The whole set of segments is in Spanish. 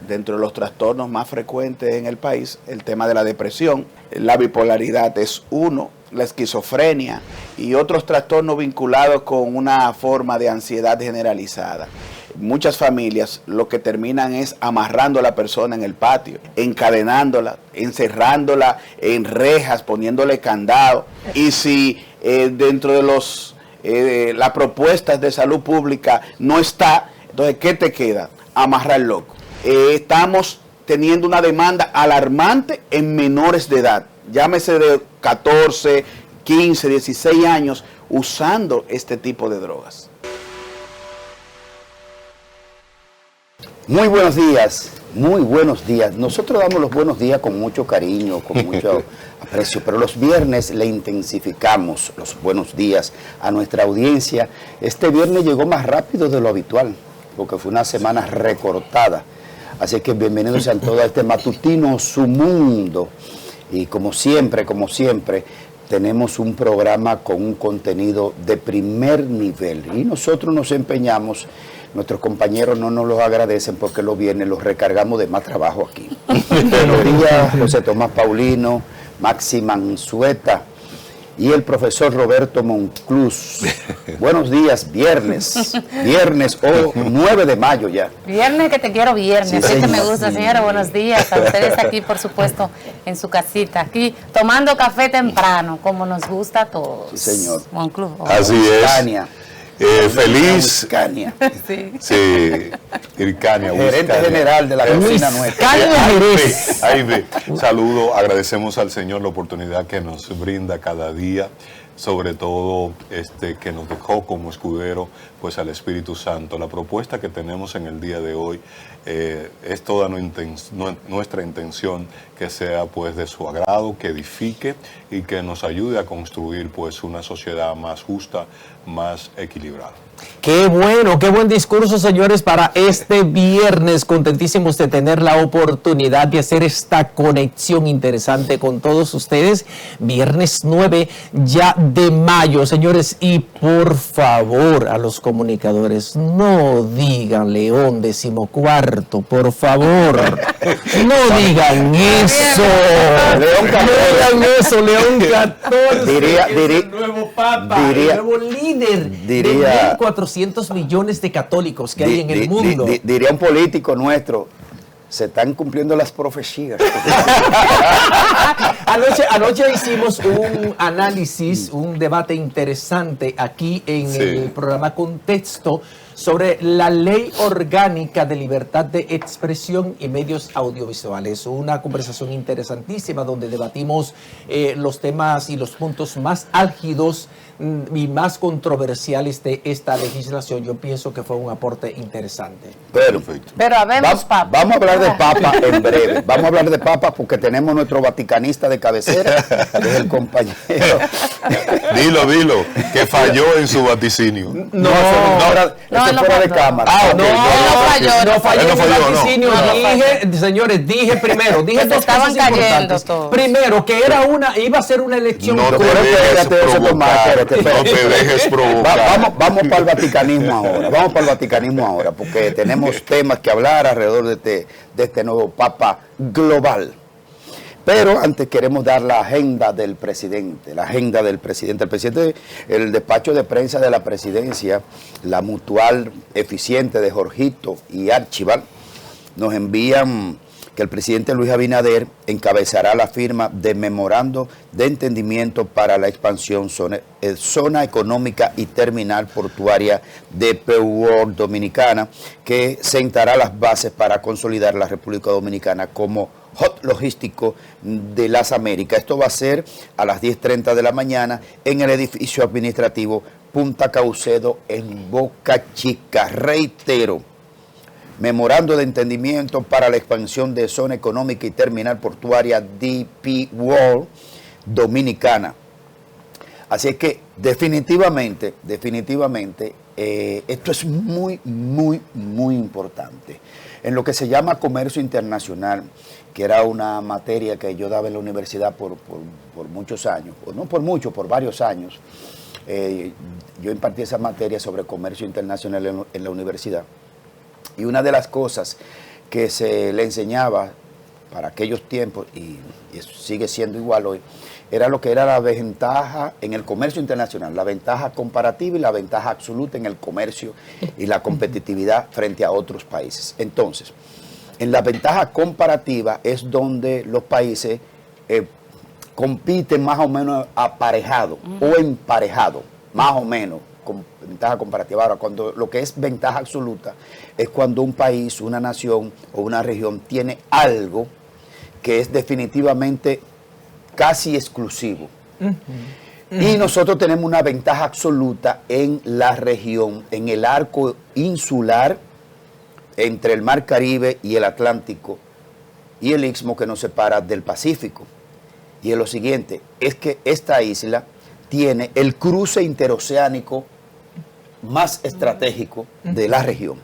dentro de los trastornos más frecuentes en el país, el tema de la depresión, la bipolaridad es uno, la esquizofrenia y otros trastornos vinculados con una forma de ansiedad generalizada. Muchas familias lo que terminan es amarrando a la persona en el patio, encadenándola, encerrándola en rejas, poniéndole candado. Y si dentro de las propuestas de salud pública no está, entonces ¿qué te queda? Amarrar loco. Estamos teniendo una demanda alarmante en menores de edad, llámese de 14, 15, 16 años, usando este tipo de drogas. Muy buenos días, muy buenos días. Nosotros damos los buenos días con mucho cariño, con mucho aprecio, pero los viernes le intensificamos los buenos días a nuestra audiencia. Este viernes llegó más rápido de lo habitual, porque fue una semana recortada. Así que bienvenidos sean todos a este matutino Su Mundo. Y como siempre, tenemos un programa con un contenido de primer nivel. Y nosotros nos empeñamos, nuestros compañeros no nos los agradecen porque los viernes los recargamos de más trabajo aquí. Buenos días, José Tomás Paulino, Maxi Manzueta y el profesor Roberto Monclús. Buenos días, viernes 9 de mayo ya. Viernes que te quiero viernes, Sí, así que me señor. gusta, señora. Buenos días a ustedes aquí, por supuesto, en su casita, aquí tomando café temprano, como nos gusta a todos. Sí, señor. Monclús. Así es. Hircania. Feliz. Hircania. Sí. Sí, Hircania. Gerente general de la cocina nuestra. Ahí ve. Saludo, agradecemos al Señor la oportunidad que nos brinda cada día, sobre todo que nos dejó como escudero, pues al Espíritu Santo. La propuesta que tenemos en el día de hoy es toda nuestra intención que sea pues de su agrado, que edifique y que nos ayude a construir pues una sociedad más justa, más equilibrada. Qué bueno, qué buen discurso, señores, para este viernes. Contentísimos de tener la oportunidad de hacer esta conexión interesante con todos ustedes. Viernes 9 ya de mayo, señores. Y por favor, a los comunicadores, no digan León 14, por favor. No digan eso. León 14. No digan eso, León 14. Diría- el nuevo papa, diría- el nuevo líder diría- de 1.400 millones de católicos que hay en el mundo. Diría un político nuestro, se están cumpliendo las profecías. Anoche hicimos un análisis, un debate interesante aquí en Sí. el programa Contexto sobre la Ley Orgánica de Libertad de Expresión y Medios Audiovisuales. Una conversación interesantísima donde debatimos los temas y los puntos más álgidos y más controversiales de esta legislación. Yo pienso que fue un aporte interesante. Perfecto. Pero habemos papa. Vamos a hablar de papa en breve. Vamos a hablar de papa porque tenemos nuestro vaticanista de cabecera, que es el compañero. Dilo, que falló en su vaticinio. No, eso no, fuera de no. cámara. ok. No falló Él no en falló, el no. vaticinio. No, Señores, dije primero, dije Se dos estaban cosas cayendo importantes. todos. Primero, que iba a ser una elección No te Pero dejes espérate, José Tomás, provocar. espérate. No te dejes provocar. Vamos para el vaticanismo ahora. Vamos para el vaticanismo ahora, porque tenemos temas que hablar alrededor de este nuevo papa global. Pero antes queremos dar la agenda del presidente. El presidente, el despacho de prensa de la presidencia, la mutual eficiente de Jorgito y Archival, nos envían que el presidente Luis Abinader encabezará la firma de memorando de entendimiento para la expansión zona económica y terminal portuaria de PWOR Dominicana, que sentará las bases para consolidar la República Dominicana como hub logístico de las Américas. Esto va a ser a las 10:30 de la mañana en el edificio administrativo Punta Caucedo en Boca Chica. Reitero, memorando de entendimiento para la expansión de zona económica y terminal portuaria DP World Dominicana. Así es que definitivamente, esto es muy importante. En lo que se llama comercio internacional, que era una materia que yo daba en la universidad por muchos años, no por mucho, por varios años, yo impartí esa materia sobre comercio internacional en la universidad. Y una de las cosas que se le enseñaba para aquellos tiempos, y eso sigue siendo igual hoy, era lo que era la ventaja en el comercio internacional, la ventaja comparativa y la ventaja absoluta en el comercio y la competitividad frente a otros países. Entonces, en la ventaja comparativa es donde los países compiten más o menos aparejado o emparejado, más o menos, con ventaja comparativa. Ahora, cuando lo que es ventaja absoluta es cuando un país, una nación o una región tiene algo que es definitivamente casi exclusivo. Y nosotros tenemos una ventaja absoluta en la región, en el arco insular entre el Mar Caribe y el Atlántico y el Istmo que nos separa del Pacífico. Y es lo siguiente, es que esta isla tiene el cruce interoceánico más estratégico de la región.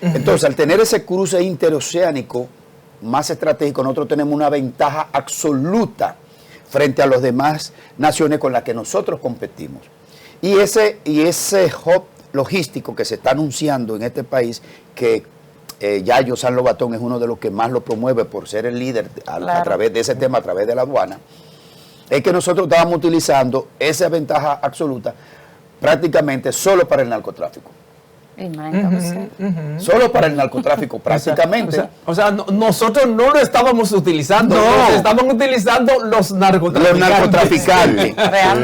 Entonces, al tener ese cruce interoceánico más estratégico, nosotros tenemos una ventaja absoluta frente a las demás naciones con las que nosotros competimos. Y ese hub logístico que se está anunciando en este país, que Yayo San Lobatón es uno de los que más lo promueve por ser el líder a través de ese tema, a través de la aduana, es que nosotros estábamos utilizando esa ventaja absoluta prácticamente solo para el narcotráfico. Solo para el narcotráfico, prácticamente. Nosotros no lo estábamos utilizando, nos estaban utilizando los narcotraficantes. Los narcotraficantes.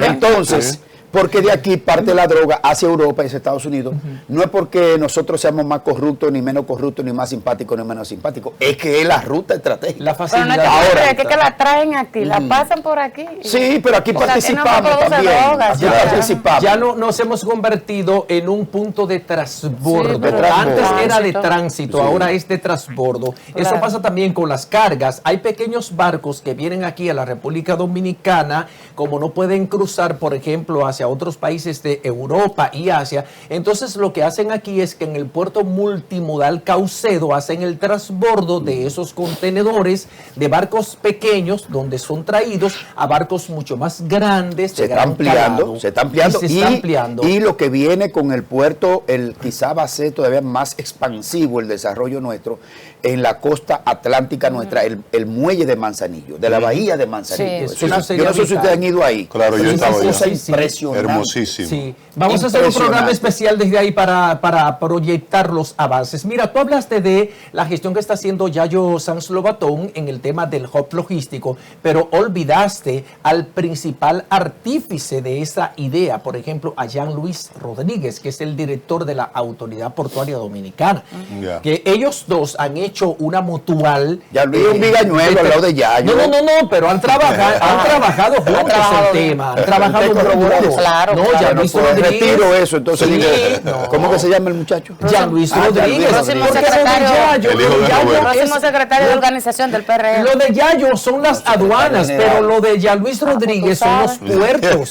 Entonces, porque de aquí parte la droga hacia Europa y hacia Estados Unidos, no es porque nosotros seamos más corruptos, ni menos corruptos, ni más simpáticos, ni menos simpáticos, es que es la ruta estratégica. La facilidad. Pero no es que la traen aquí, la pasan por aquí. Sí, pero aquí participamos también. Aquí participamos. Ya no, nos hemos convertido en un punto de transbordo. Sí, pero antes tránsito. era de tránsito, ahora es de transbordo. Eso pasa también con las cargas. Hay pequeños barcos que vienen aquí a la República Dominicana, como no pueden cruzar, por ejemplo, hacia otros países de Europa y Asia. Entonces lo que hacen aquí es que en el puerto multimodal Caucedo hacen el transbordo de esos contenedores de barcos pequeños donde son traídos a barcos mucho más grandes. Se está ampliando. Y lo que viene con el puerto, quizá va a ser todavía más expansivo el desarrollo nuestro en la costa atlántica nuestra, el muelle de Manzanillo, de la bahía de Manzanillo. Sí, yo no sé si ustedes han ido ahí. Claro, yo estaba allá. Impresionante. Hermosísimo. Sí, vamos a hacer un programa especial desde ahí para proyectar los avances. Mira, tú hablaste de la gestión que está haciendo Yayo Sanz Lobatón en el tema del hub logístico, pero olvidaste al principal artífice de esa idea, por ejemplo, a Jean Luis Rodríguez, que es el director de la Autoridad Portuaria Dominicana. Que ellos dos han hecho una mutual. Ya Luis un vigañuelo al lado de Yayo. No, pero han trabajado juntos el tema, han trabajado juntos. Claro, no, claro. Jean Luis Pues Rodríguez. retiro eso, entonces Sí, digo, no. ¿cómo que se llama el muchacho? Jean Luis Rodríguez. Próximo Porque secretario. El hijo de Roberto. Próximo secretario de organización del PRM. Lo de Yayo son las aduanas, pero lo de Jean Luis Rodríguez son los puertos.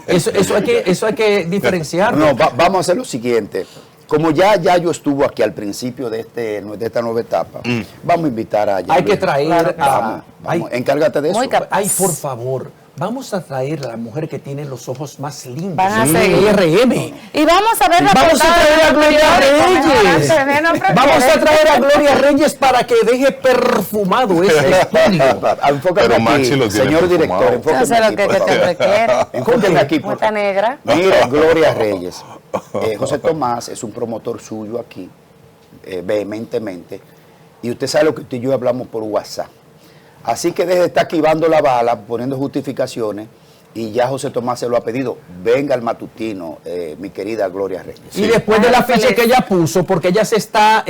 Eso hay que diferenciarlo. No, vamos a hacer lo siguiente. Como ya Yayo estuvo aquí al principio de esta nueva etapa, vamos a invitar a Yayo. Hay que traer Vamos, encárgate de eso. Muy capaz. Ay, por favor, vamos a traer a la mujer que tiene los ojos más lindos. Van a seguir. IRM. Y vamos a ver la Vamos a portada traer a de Gloria Reyes. Reyes. Vamos a traer a Gloria Reyes para que deje perfumado este estudio. Enfócate Pero Maxi lo aquí, tiene señor perfumado. director, enfócate No sé lo aquí, que por te favor. requiere. Enfócate aquí, por Muerta favor. negra. Mira, Gloria Reyes. José Tomás es un promotor suyo aquí, vehementemente, y usted sabe lo que usted y yo hablamos por WhatsApp. Así que deje de estar esquivando la bala, poniendo justificaciones, y ya José Tomás se lo ha pedido. Venga al matutino, mi querida Gloria Reyes. Y después del afiche que ella puso, porque ella se está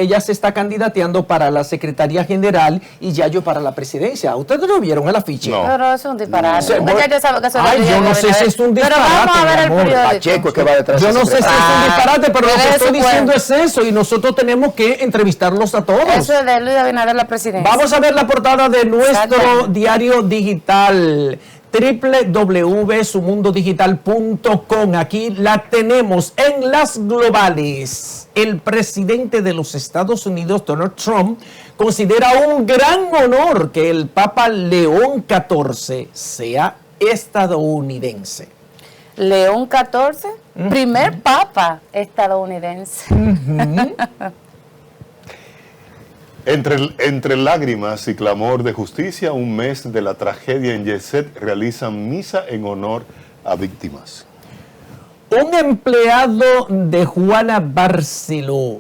candidateando para la Secretaría General y Yayo para la presidencia. ¿Ustedes no vieron el afiche? No. Pero eso es un disparate. No. Ya yo sabe que eso Ay, es yo no sé si es un Pero vamos disparate, a ver mi el amor. periódico. Pacheco es que va detrás Yo de no ese sé si es secretario. un disparate, pero lo que Pero estoy eso diciendo fue. es eso y nosotros tenemos que entrevistarlos a todos. Eso es de Luis Abinader la presidencia. Vamos a ver la portada de nuestro Exacto. diario digital www.sumundodigital.com. Aquí la tenemos en las globales. El presidente de los Estados Unidos, Donald Trump, considera un gran honor que el Papa León XIV sea estadounidense. León XIV, primer papa estadounidense. Entre lágrimas y clamor de justicia, un mes de la tragedia en Yeset, realizan misa en honor a víctimas. Un empleado de Juana Barceló,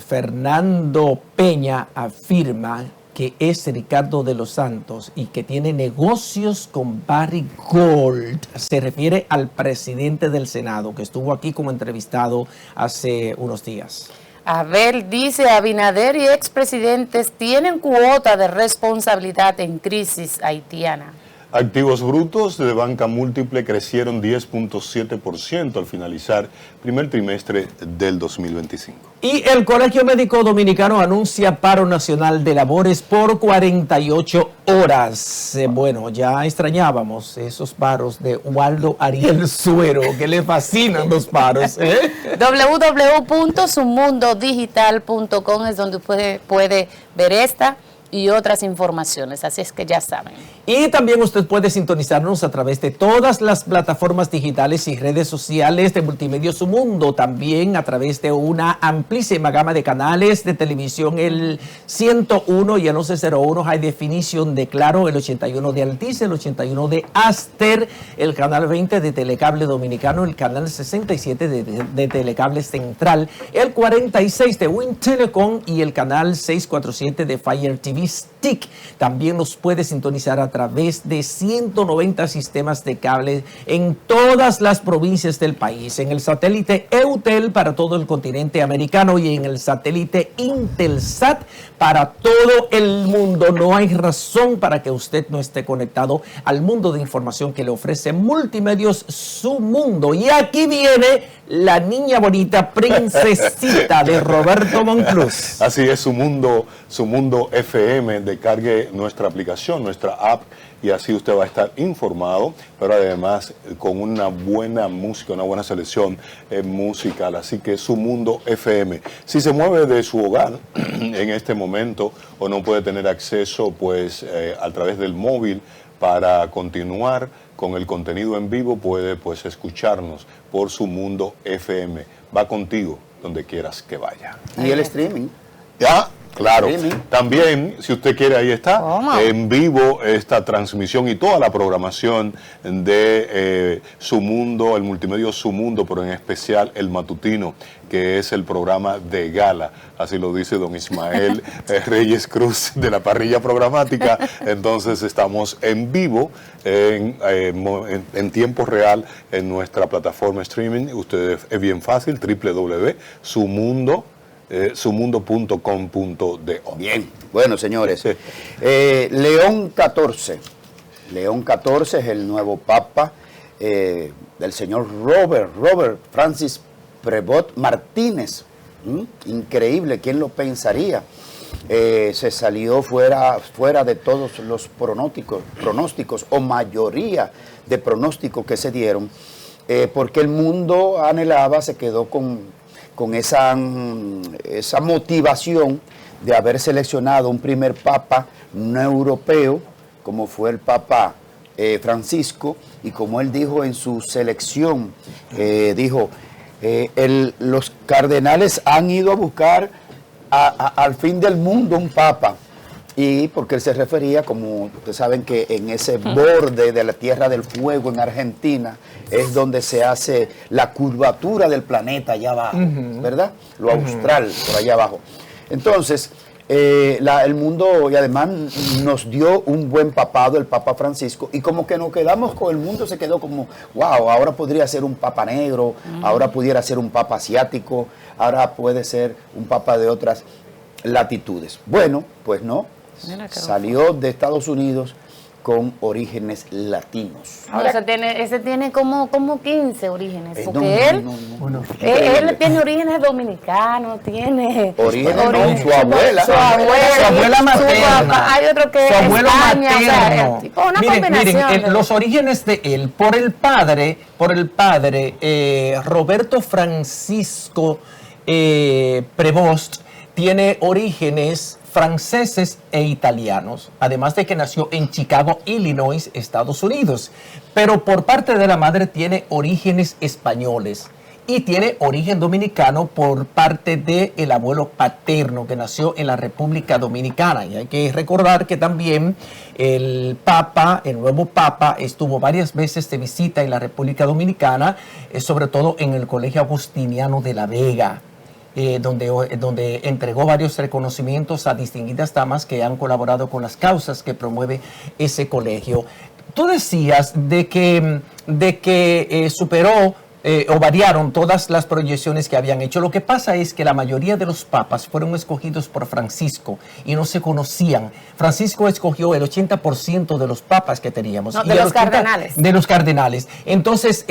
Fernando Peña, afirma que es Ricardo de los Santos y que tiene negocios con Barry Gold. Se refiere al presidente del Senado, que estuvo aquí como entrevistado hace unos días. Abel dice, Abinader y expresidentes tienen cuota de responsabilidad en crisis haitiana. Activos brutos de banca múltiple crecieron 10.7% al finalizar primer trimestre del 2025. Y el Colegio Médico Dominicano anuncia paro nacional de labores por 48 horas. Bueno, ya extrañábamos esos paros de Waldo Ariel Suero, que le fascinan los paros. www.sumundodigital.com es donde usted puede ver esta y otras informaciones, así es que ya saben. Y también usted puede sintonizarnos a través de todas las plataformas digitales y redes sociales de Multimedia Su Mundo, también a través de una amplísima gama de canales de televisión, el 101 y el 1101 High Definition de Claro, el 81 de Altiz, el 81 de Aster, el canal 20 de Telecable Dominicano, el canal 67 de Telecable Central, el 46 de Win Telecom y el canal 647 de Fire TV Stick. También nos puede sintonizar a través de 190 sistemas de cable en todas las provincias del país, en el satélite EUTEL para todo el continente americano y en el satélite Intelsat para todo el mundo. No hay razón para que usted no esté conectado al mundo de información que le ofrece Multimedios Su Mundo. Y aquí viene la niña bonita, princesita de Roberto Monclús. Así es, Su Mundo FM. Descargue nuestra aplicación, nuestra app, y así usted va a estar informado, pero además con una buena música, una buena selección musical. Así que Su Mundo FM. Si se mueve de su hogar en este momento o no puede tener acceso pues a través del móvil para continuar con el contenido en vivo, puede pues escucharnos por Su Mundo FM. Va contigo donde quieras que vaya. Y el streaming. Ya. Claro, Streaming. También, si usted quiere, ahí está, ¿Cómo? en vivo esta transmisión y toda la programación de Su Mundo, el multimedio Su Mundo, pero en especial el matutino, que es el programa de gala, así lo dice don Ismael Reyes Cruz de la parrilla programática. Entonces estamos en vivo, en tiempo real, en nuestra plataforma streaming. Usted es bien fácil, www.sumundo.com.do. Bien, bueno, señores. León XIV. León XIV es el nuevo papa del señor Robert Francis Prevost Martínez. Increíble, ¿quién lo pensaría? Se salió fuera de todos los pronósticos o mayoría de pronósticos que se dieron, porque el mundo anhelaba, se quedó con esa motivación de haber seleccionado un primer papa no europeo, como fue el Papa Francisco, y como él dijo en su selección, los cardenales han ido a buscar al fin del mundo un papa, y porque él se refería, como ustedes saben, que en ese borde de la Tierra del Fuego en Argentina es donde se hace la curvatura del planeta allá abajo, ¿verdad? Lo austral, por allá abajo. Entonces, el mundo, y además nos dio un buen papado, el Papa Francisco, y como que nos quedamos con el mundo, se quedó como, wow, ahora podría ser un papa negro, ahora pudiera ser un papa asiático, ahora puede ser un papa de otras latitudes. Bueno, pues no, salió de Estados Unidos con orígenes latinos. Ahora, ese tiene como 15 orígenes, porque él tiene orígenes dominicanos, tiene orígenes, su abuela materna, papá, hay otro que su abuelo España, materno. O sea, tipo una combinación. Miren, los orígenes de él, por el padre, Roberto Francisco Prevost, tiene orígenes franceses e italianos, además de que nació en Chicago, Illinois, Estados Unidos. Pero por parte de la madre tiene orígenes españoles. y tiene origen dominicano por parte del abuelo paterno que nació en la República Dominicana. Y hay que recordar que también el nuevo Papa, estuvo varias veces de visita en la República Dominicana, sobre todo en el Colegio Agustiniano de La Vega. Donde entregó varios reconocimientos a distinguidas damas que han colaborado con las causas que promueve ese colegio. Tú decías de que superó o variaron todas las proyecciones que habían hecho. Lo que pasa es que la mayoría de los papas fueron escogidos por Francisco y no se conocían. Francisco escogió el 80% de los papas que teníamos. No, de los cardenales. De los cardenales. Entonces,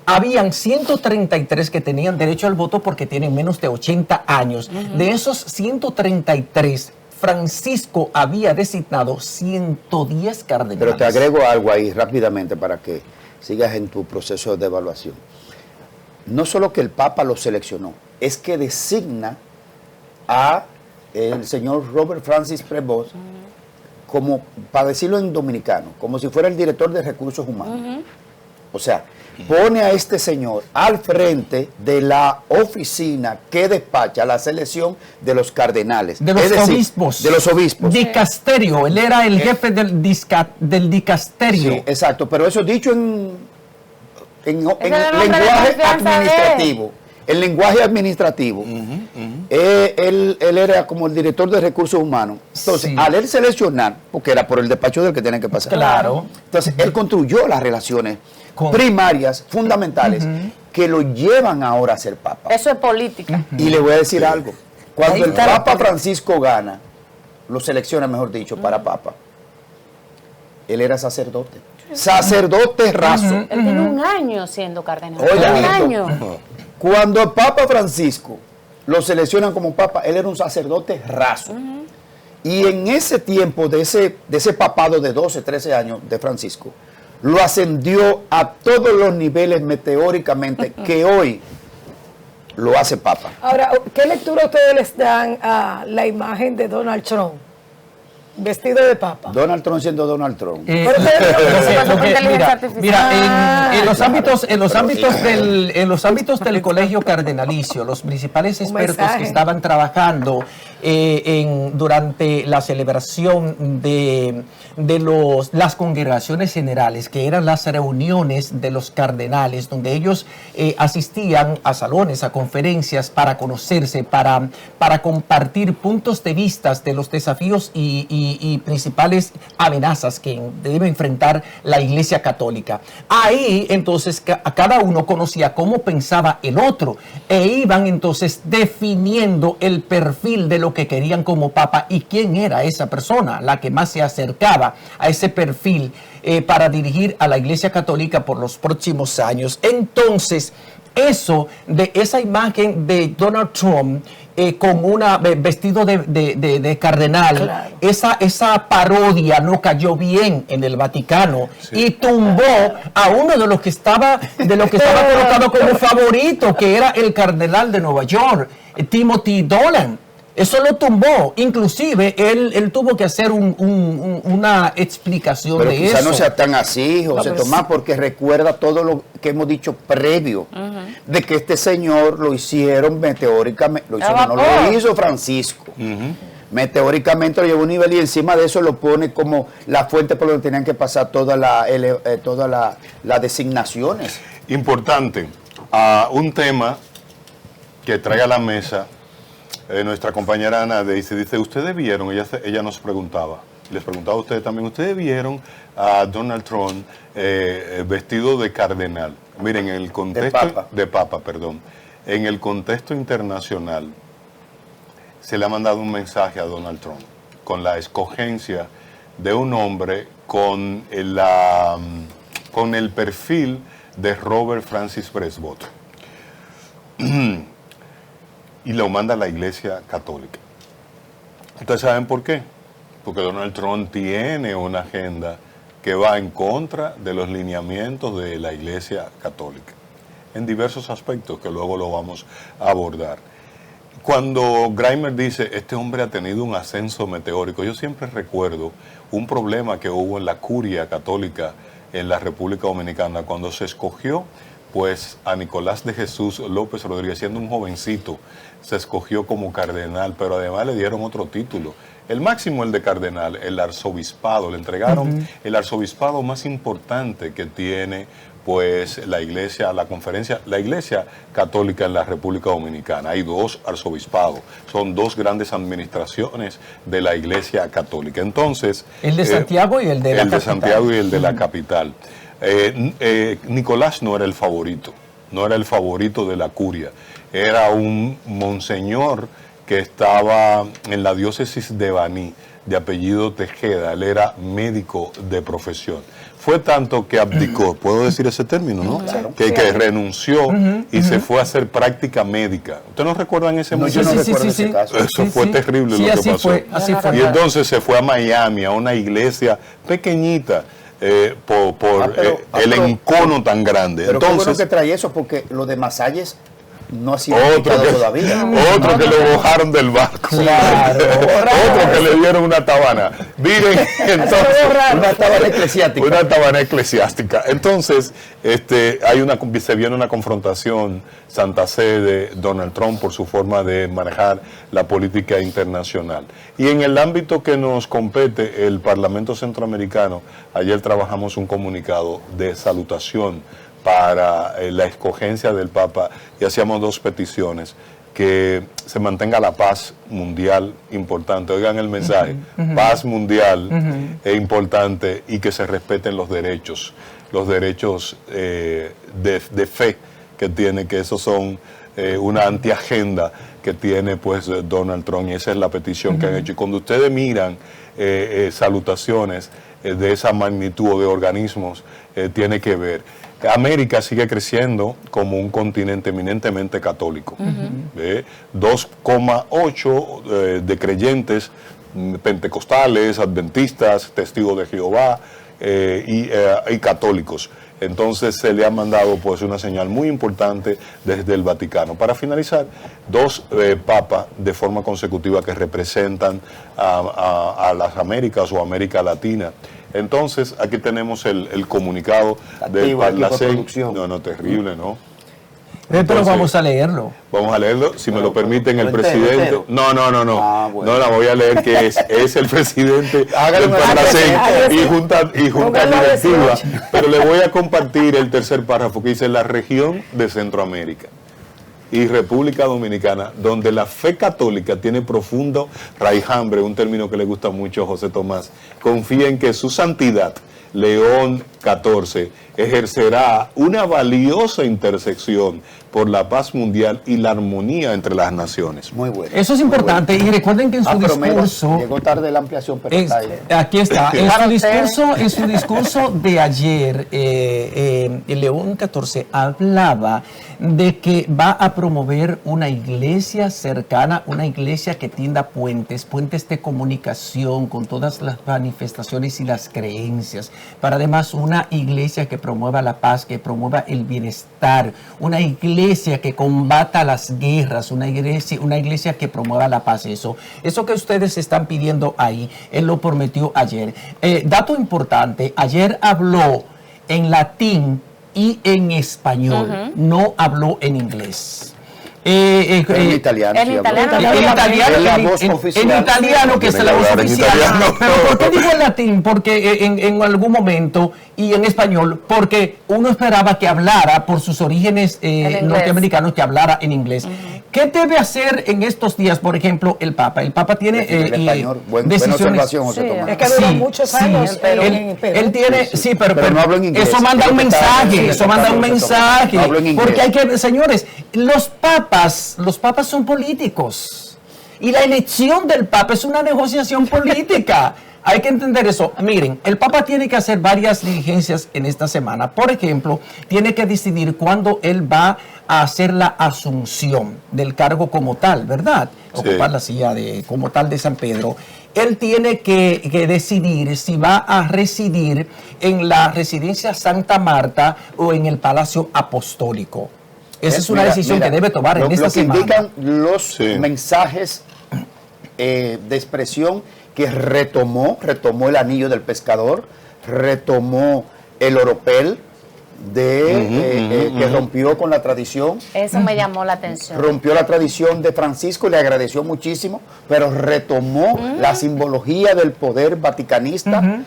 habían 133 que tenían derecho al voto porque tienen menos de 80 años. De esos 133, Francisco había designado 110 cardenales. Pero te agrego algo ahí rápidamente para que sigas en tu proceso de evaluación. No solo que el Papa lo seleccionó, es que designa a el señor Robert Francis Prevost como, para decirlo en dominicano, como si fuera el director de recursos humanos. O sea, pone a este señor al frente de la oficina que despacha la selección de los cardenales. De los obispos. De los obispos. Dicasterio, él era el jefe del dicasterio. Sí, exacto, pero eso dicho en lenguaje administrativo. El lenguaje administrativo. Él era como el director de recursos humanos. Entonces, al él seleccionar, porque era por el despacho del que tienen que pasar. Claro. Entonces, él construyó las relaciones primarias, fundamentales, que lo llevan ahora a ser papa. Eso es política. Y le voy a decir algo. Cuando el Papa Francisco gana, lo selecciona, mejor dicho, para papa, él era sacerdote. Sacerdote raso. Él tiene un año siendo cardenal. Oigan un esto. año. Cuando el Papa Francisco lo seleccionan como papa, él era un sacerdote raso. Y en ese tiempo de ese papado de 12, 13 años de Francisco, lo ascendió a todos los niveles meteóricamente que hoy lo hace papa. Ahora, ¿qué lectura ustedes les dan a la imagen de Donald Trump vestido de papa? Donald Trump siendo Donald Trump. Pero ustedes Mira, en los ámbitos del colegio cardenalicio, los principales expertos que estaban trabajando durante la celebración de las congregaciones generales, que eran las reuniones de los cardenales, donde ellos asistían a salones, a conferencias para conocerse, para compartir puntos de vista de los desafíos y principales amenazas que debe enfrentar la Iglesia Católica. Ahí entonces cada uno conocía cómo pensaba el otro e iban entonces definiendo el perfil de lo que querían como papa y quién era esa persona, la que más se acercaba a ese perfil para dirigir a la Iglesia Católica por los próximos años. Entonces, esa imagen de Donald Trump con una vestido de cardenal, claro, esa parodia no cayó bien en el Vaticano y tumbó a uno de los que estaba colocado como favorito, que era el cardenal de Nueva York, Timothy Dolan. Eso lo tumbó. Inclusive, él tuvo que hacer una explicación pero de quizá eso. no sea tan así, José Tomás, porque recuerda todo lo que hemos dicho previo, de que este señor lo hicieron meteóricamente, no lo hizo Francisco. Meteóricamente lo llevó a un nivel y encima de eso lo pone como la fuente por donde tenían que pasar todas las designaciones. Importante, un tema que trae a la mesa nuestra compañera Ana Daisy, dice, ¿ustedes vieron? Ella nos preguntaba, les preguntaba a ustedes también, ¿ustedes vieron a Donald Trump vestido de cardenal? Miren, en el contexto de papa, perdón. En el contexto internacional se le ha mandado un mensaje a Donald Trump con la escogencia de un hombre con el perfil de Robert Francis Prevost. Y lo manda a la Iglesia Católica. ¿Ustedes saben por qué? Porque Donald Trump tiene una agenda que va en contra de los lineamientos de la Iglesia Católica, en diversos aspectos que luego lo vamos a abordar. Cuando Grimer dice, este hombre ha tenido un ascenso meteórico, yo siempre recuerdo un problema que hubo en la curia católica en la República Dominicana, cuando se escogió pues a Nicolás de Jesús López Rodríguez, siendo un jovencito, se escogió como cardenal, pero además le dieron otro título. El máximo, el de cardenal, el arzobispado. Le entregaron el arzobispado más importante que tiene pues la iglesia, la conferencia, la iglesia católica en la República Dominicana. Hay 2 arzobispados, son 2 grandes administraciones de la iglesia católica. Entonces, el de Santiago y el de la capital. El de Santiago y el de la capital. Nicolás no era el favorito, no era el favorito de la curia, era un monseñor que estaba en la diócesis de Baní, de apellido Tejeda. Él era médico de profesión. Fue tanto que abdicó, puedo decir ese término, ¿no? Claro. Que renunció y se fue a hacer práctica médica. ¿Ustedes no recuerdan ese No, yo no recuerdo ese caso. Eso fue terrible lo que así pasó. Así fue. Y entonces se fue a Miami, a una iglesia pequeñita, por el encono tan grande. Pero entonces, qué bueno que trae eso, porque lo de Masalles no ha sido otro aplicado que, todavía. otro que lo bajaron del barco. Claro. Otro que le dieron una tabana. Miren, entonces, Una tabana eclesiástica. una tabana eclesiástica. Entonces, se viene una confrontación Santa Sede, Donald Trump, por su forma de manejar la política internacional. Y en el ámbito que nos compete, el Parlamento Centroamericano, ayer trabajamos un comunicado de salutación para la escogencia del Papa y hacíamos 2 peticiones: que se mantenga la paz mundial importante, oigan el mensaje, paz mundial importante, y que se respeten los derechos de fe que tiene, que esos son una antiagenda que tiene pues Donald Trump, y esa es la petición que han hecho. Y cuando ustedes miran salutaciones de esa magnitud o de organismos, tiene que ver. América sigue creciendo como un continente eminentemente católico. 2,8 de creyentes pentecostales, adventistas, testigos de Jehová y católicos. Entonces se le ha mandado pues una señal muy importante desde el Vaticano. Para finalizar, 2 papas de forma consecutiva que representan a las Américas o América Latina. Entonces, aquí tenemos el comunicado del Parlacén. No, terrible, ¿no? Pero Entonces, vamos a leerlo. Vamos a leerlo, si me lo permiten, el entero, presidente. entero. No. Ah, bueno. No la voy a leer, que es el presidente Hágalo del una Parlacén y junta Póngalo a directiva. 18. Pero le voy a compartir el tercer párrafo que dice: la región de Centroamérica y República Dominicana, donde la fe católica tiene profundo raijambre, un término que le gusta mucho a José Tomás, confía en que su santidad, León XIV, ejercerá una valiosa intersección por la paz mundial y la armonía entre las naciones. Muy bueno. Eso es importante, y recuerden que en su Pero mira, discurso... llegó tarde la ampliación, pero está ahí. Aquí está. En su discurso de ayer, el León XIV hablaba de que va a promover una iglesia cercana, una iglesia que tienda puentes de comunicación con todas las manifestaciones y las creencias, para además una iglesia que promueva la paz, que promueva el bienestar, una iglesia que combata las guerras, una iglesia que promueva la paz. Eso que ustedes están pidiendo ahí, él lo prometió ayer. Dato importante, ayer habló en latín y en español, no habló en inglés. En italiano. en sí, italiano. habló. En italiano, Es la voz oficial. en italiano, que es la voz En oficial. italiano. Pero ¿por qué digo en latín? Porque en algún momento, y en español, porque uno esperaba que hablara, por sus orígenes inglés. norteamericanos, que hablara en inglés. ¿Qué debe hacer en estos días, por ejemplo, el Papa? El Papa tiene El español. Buena decisiones. observación, José Sí, Tomás. Es que duró muchos años en Perú. Él tiene, sí, pero no hablo en inglés. eso manda Es un lo que está mensaje, diciendo eso manda un José Tomás. mensaje. No hablo en inglés. Porque hay que, señores, los papas son políticos. Y la elección del Papa es una negociación política. Hay que entender eso. Miren, el Papa tiene que hacer varias diligencias en esta semana. Por ejemplo, tiene que decidir cuándo él va a hacer la asunción del cargo como tal, ¿verdad? Sí. Ocupar la silla como tal de San Pedro. Él tiene que decidir si va a residir en la residencia Santa Marta o en el Palacio Apostólico. Esa es una decisión que debe tomar en esta semana. Lo que indican los Sí. mensajes de expresión que retomó el anillo del pescador, retomó el oropel, que rompió con la tradición. Eso me llamó la atención. Rompió la tradición de Francisco, le agradeció muchísimo, pero retomó la simbología del poder vaticanista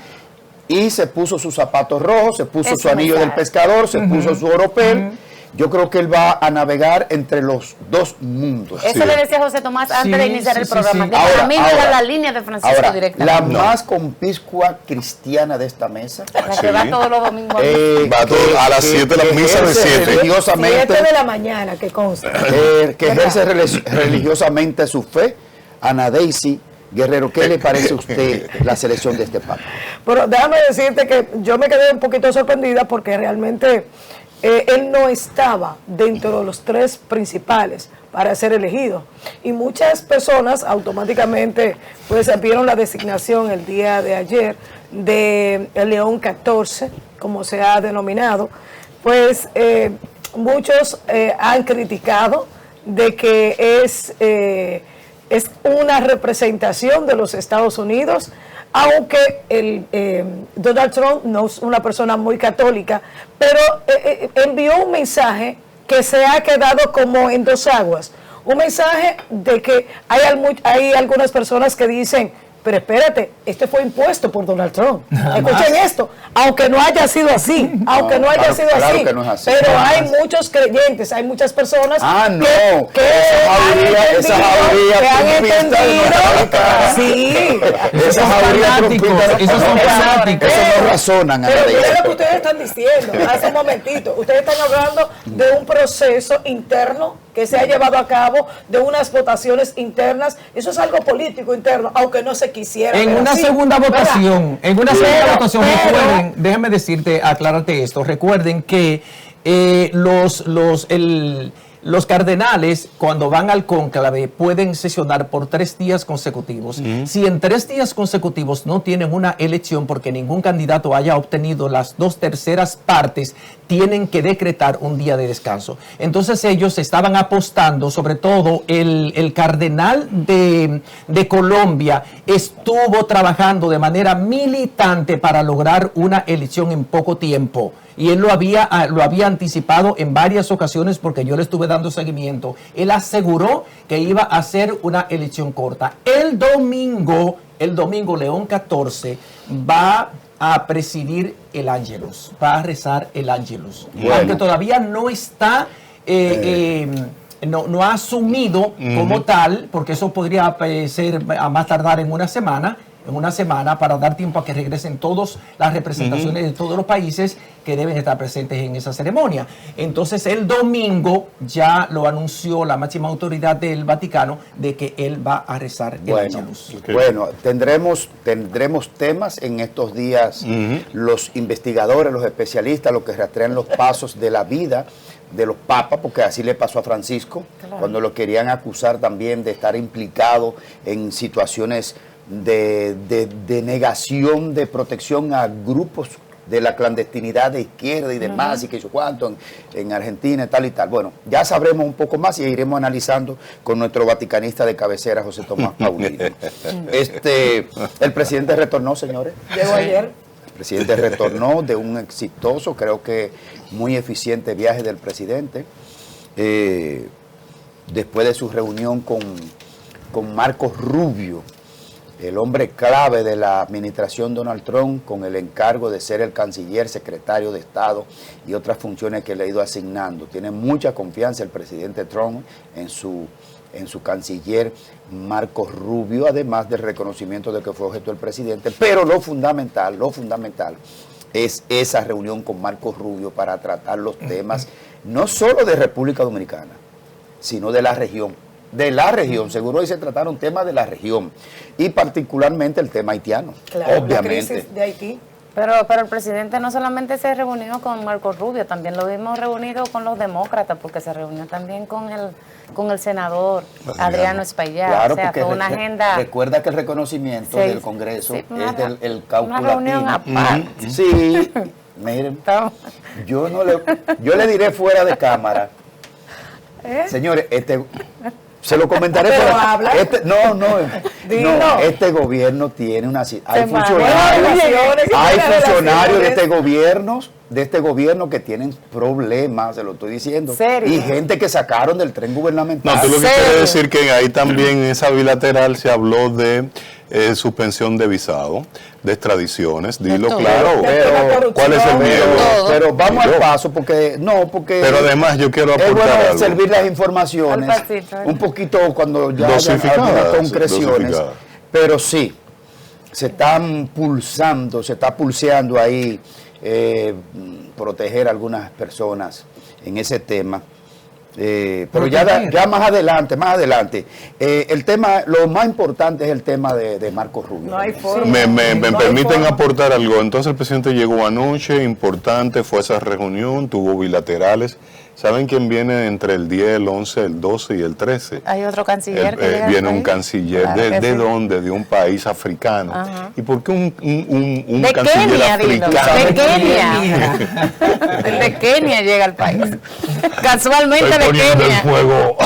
y se puso sus zapatos rojos, se puso su anillo del pescador, se puso su oropel. Yo creo que él va a navegar entre los dos mundos. Eso le decía José Tomás antes de iniciar el programa. Que Ahora, para mí no era la línea de Francisco directamente. la más conspicuada cristiana de esta mesa. La que va todos los domingos. Va a las 7 de la misa de 7. Religiosamente, 7 de la mañana, que consta. que ejerce religiosamente su fe. Ana Daisy Guerrero, ¿qué le parece a usted la selección de este Papa? Pero déjame decirte que yo me quedé un poquito sorprendida porque realmente él no estaba dentro de los 3 principales para ser elegido. Y muchas personas automáticamente pues vieron la designación el día de ayer de León 14, como se ha denominado. Pues muchos han criticado de que es una representación de los Estados Unidos, aunque Donald Trump no es una persona muy católica, pero envió un mensaje que se ha quedado como en 2 aguas. Un mensaje de que hay algunas personas que dicen, pero espérate, este fue impuesto por Donald Trump. Escuchen esto, aunque no haya sido así, claro que no es así. pero hay muchos creyentes, hay muchas personas que han entendido, sí, Esos son fanáticos. Eso no razonan. pero miren lo que ustedes están diciendo hace un momentito. Ustedes están hablando de un proceso interno que se ha llevado a cabo, de unas votaciones internas. Eso es algo político interno, aunque no se quisiera. En una así, segunda ¿verdad? votación, recuerden, déjame decirte, aclárate esto, recuerden que los cardenales, cuando van al cónclave, pueden sesionar por 3 días consecutivos. Si en 3 días consecutivos no tienen una elección porque ningún candidato haya obtenido las 2/3 partes, tienen que decretar un día de descanso. Entonces ellos estaban apostando, sobre todo el cardenal de Colombia estuvo trabajando de manera militante para lograr una elección en poco tiempo. Y él lo había anticipado en varias ocasiones porque yo le estuve dando seguimiento. Él aseguró que iba a ser una elección corta. El domingo León 14 va a presidir el Ángelus, va a rezar el Ángelus. Bueno. Aunque todavía no está, no ha asumido como tal, porque eso podría ser a más tardar en una semana para dar tiempo a que regresen todas las representaciones de todos los países que deben estar presentes en esa ceremonia. Entonces el domingo ya lo anunció la máxima autoridad del Vaticano de que él va a rezar el Ángelus. Bueno, tendremos temas en estos días. Los investigadores, los especialistas, los que rastrean los pasos de la vida de los papas, porque así le pasó a Francisco, cuando lo querían acusar también de estar implicado en situaciones de negación de protección a grupos de la clandestinidad de izquierda y demás, y que yo cuánto en Argentina y tal. Bueno, ya sabremos un poco más y iremos analizando con nuestro vaticanista de cabecera, José Tomás Paulino. El presidente retornó, señores. Llegó ayer. El presidente retornó de un exitoso, creo que muy eficiente viaje del presidente, después de su reunión con Marcos Rubio, el hombre clave de la administración Donald Trump, con el encargo de ser el canciller, secretario de Estado y otras funciones que le ha ido asignando. Tiene mucha confianza el presidente Trump en su canciller Marcos Rubio, además del reconocimiento de que fue objeto del presidente. Pero lo fundamental es esa reunión con Marcos Rubio para tratar los temas no solo de República Dominicana, sino de la región. Seguro hoy se trataron temas de la región y particularmente el tema haitiano, Claro, obviamente. la crisis de Haití. Pero el presidente no solamente se reunió con Marco Rubio, también lo vimos reunido con los demócratas, porque se reunió también con el senador Adriano Espaillat. Claro, o sea, porque fue una agenda. Recuerda que el reconocimiento Sí, del Congreso sí, es del caucus una reunión latino. aparte. Sí, miren, yo le diré fuera de cámara, señores, Se lo comentaré. Pero pero habla. Dilo. Este gobierno tiene una... Hay Se funcionarios de relaciones. este gobierno que tienen problemas, se lo estoy diciendo. ¿Serio? Y gente que sacaron del tren gubernamental. No, tú lo que ¿Serio? quieres decir que ahí también en esa bilateral se habló de suspensión de visado, de extradiciones, dilo todo. claro. Pero- ¿Cuál es el miedo? Pero vamos al Yo. paso, porque Pero además yo quiero es aportar bueno algo. servir las informaciones Al pasito, ¿verdad? un poquito cuando ya hayan Dosificadas, algunas concreciones, dosificadas. pero sí, se está pulseando ahí proteger a algunas personas en ese tema. Pero ya más adelante. El tema, lo más importante es el tema de Marco Rubio. No hay forma. Me No hay permiten forma. aportar algo. Entonces el presidente llegó anoche, importante, fue a esa reunión, tuvo bilaterales. ¿Saben quién viene entre el 10, el 11, el 12 y el 13? Hay otro canciller que llega al Viene un país. canciller. Claro que ¿De sí. dónde? De un país africano. Ajá. ¿Y por qué un De canciller Kenia, dilo. africano? De Kenia. El de Kenia llega al país. Casualmente Estoy de poniendo el Kenia. fuego.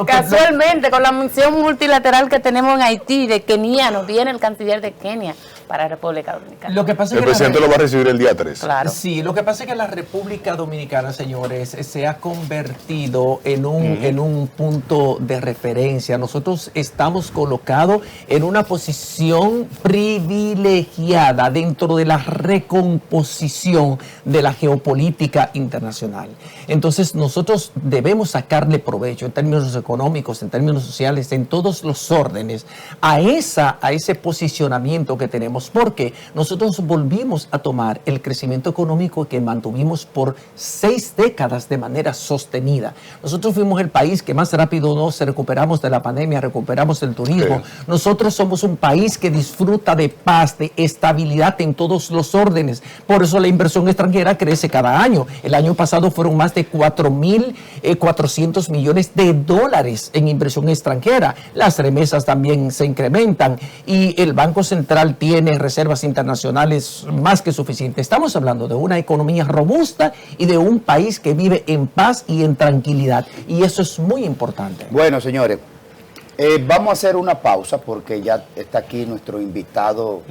Casualmente, con la misión multilateral que tenemos en Haití, de kenianos, viene el canciller de Kenia para República Dominicana. Lo que pasa es El que presidente lo va a recibir el día 3. Claro. Sí, lo que pasa es que la República Dominicana, señores, se ha convertido en un punto de referencia. Nosotros estamos colocados en una posición privilegiada dentro de la recomposición de la geopolítica internacional. Entonces, nosotros debemos sacarle provecho en términos económicos, en términos sociales, en todos los órdenes, a ese posicionamiento que tenemos, porque nosotros volvimos a tomar el crecimiento económico que mantuvimos por 6 décadas de manera sostenida. Nosotros fuimos el país que más rápido nos recuperamos de la pandemia, recuperamos el turismo. Sí. Nosotros somos un país que disfruta de paz, de estabilidad en todos los órdenes. Por eso la inversión extranjera crece cada año. El año pasado fueron más de 4.400 millones de dólares en inversión extranjera. Las remesas también se incrementan y el Banco Central tiene reservas internacionales más que suficientes. Estamos hablando de una economía robusta y de un país que vive en paz y en tranquilidad. Y eso es muy importante. Bueno, señores, vamos a hacer una pausa porque ya está aquí nuestro invitado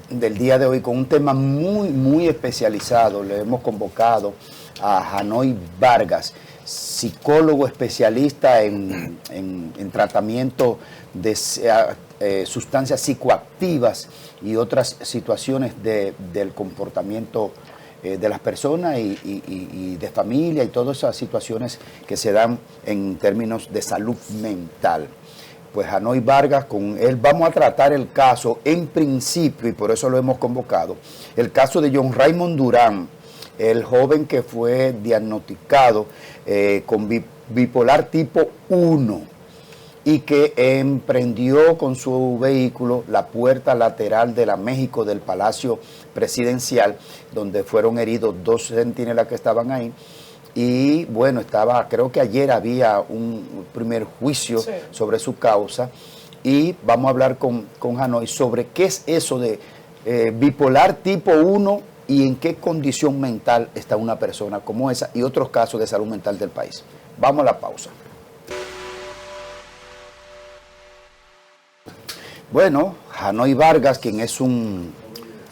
del día de hoy con un tema muy, muy especializado. Le hemos convocado a Hanoy Vargas, psicólogo especialista en tratamiento de sustancias psicoactivas y otras situaciones del comportamiento de las personas y de familia y todas esas situaciones que se dan en términos de salud mental. Pues Hanoy Vargas, con él vamos a tratar el caso en principio, y por eso lo hemos convocado, el caso de John Raymond Durán, el joven que fue diagnosticado con bipolar tipo 1 y que emprendió con su vehículo la puerta lateral de la México del Palacio Presidencial, donde fueron heridos 2 centinelas que estaban ahí. Y bueno, creo que ayer había un primer juicio sobre su causa, y vamos a hablar con Hanoy sobre qué es eso de bipolar tipo 1 y en qué condición mental está una persona como esa y otros casos de salud mental del país. Vamos a la pausa. Bueno, Hanoy Vargas, quien es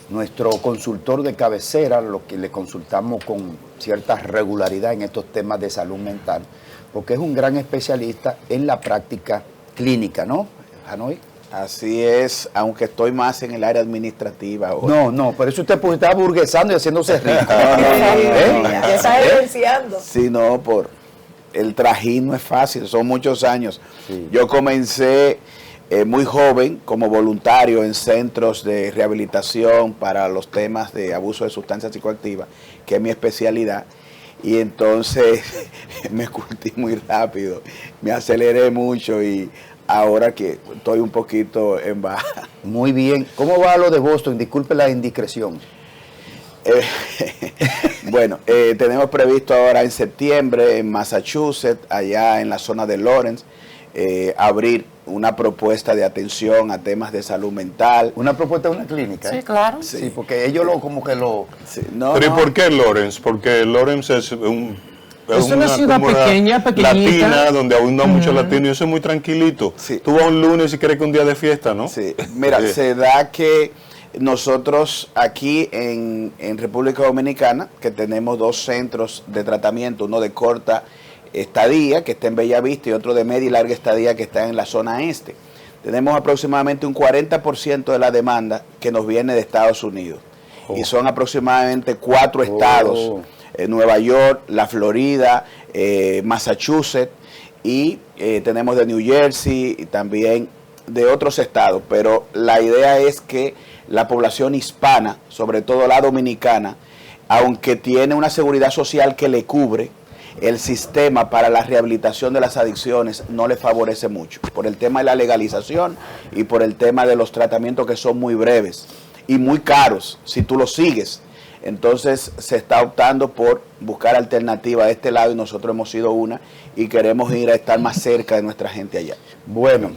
nuestro consultor de cabecera, lo que le consultamos con cierta regularidad en estos temas de salud mental, porque es un gran especialista en la práctica clínica, ¿no, Hanoy? Así es, aunque estoy más en el área administrativa ahora. No, por eso usted está burguesando y haciéndose rico. Ya está evidenciando. Sí, no, por el trajín no es fácil, son muchos años. Sí. Yo comencé muy joven como voluntario en centros de rehabilitación para los temas de abuso de sustancias psicoactivas, que es mi especialidad, y entonces me curtí muy rápido, me aceleré mucho y ahora que estoy un poquito en baja. Muy bien. ¿Cómo va lo de Boston? Disculpe la indiscreción. Bueno, tenemos previsto ahora en septiembre en Massachusetts, allá en la zona de Lawrence, abrir una propuesta de atención a temas de salud mental. Una propuesta de una clínica. Sí, claro. Sí, porque ellos como que lo... Sí, no, ¿Pero y no. por qué Lawrence? Porque Lawrence es Es una ciudad como pequeña, pequeñita. latina, donde abundan muchos latinos, y eso es muy tranquilito. Sí. Tú vas un lunes y quieres que un día de fiesta, ¿no? Sí, mira, se da que nosotros aquí en República Dominicana, que tenemos 2 centros de tratamiento, uno de corta estadía, que está en Bellavista, y otro de media y larga estadía, que está en la zona este. Tenemos aproximadamente un 40% de la demanda que nos viene de Estados Unidos. Y son aproximadamente 4 estados, Nueva York, la Florida, Massachusetts, y tenemos de New Jersey y también de otros estados. Pero la idea es que la población hispana, sobre todo la dominicana, aunque tiene una seguridad social que le cubre, el sistema para la rehabilitación de las adicciones no le favorece mucho, por el tema de la legalización y por el tema de los tratamientos que son muy breves y muy caros si tú los sigues. Entonces se está optando por buscar alternativas de este lado, y nosotros hemos sido una y queremos ir a estar más cerca de nuestra gente allá. Bueno,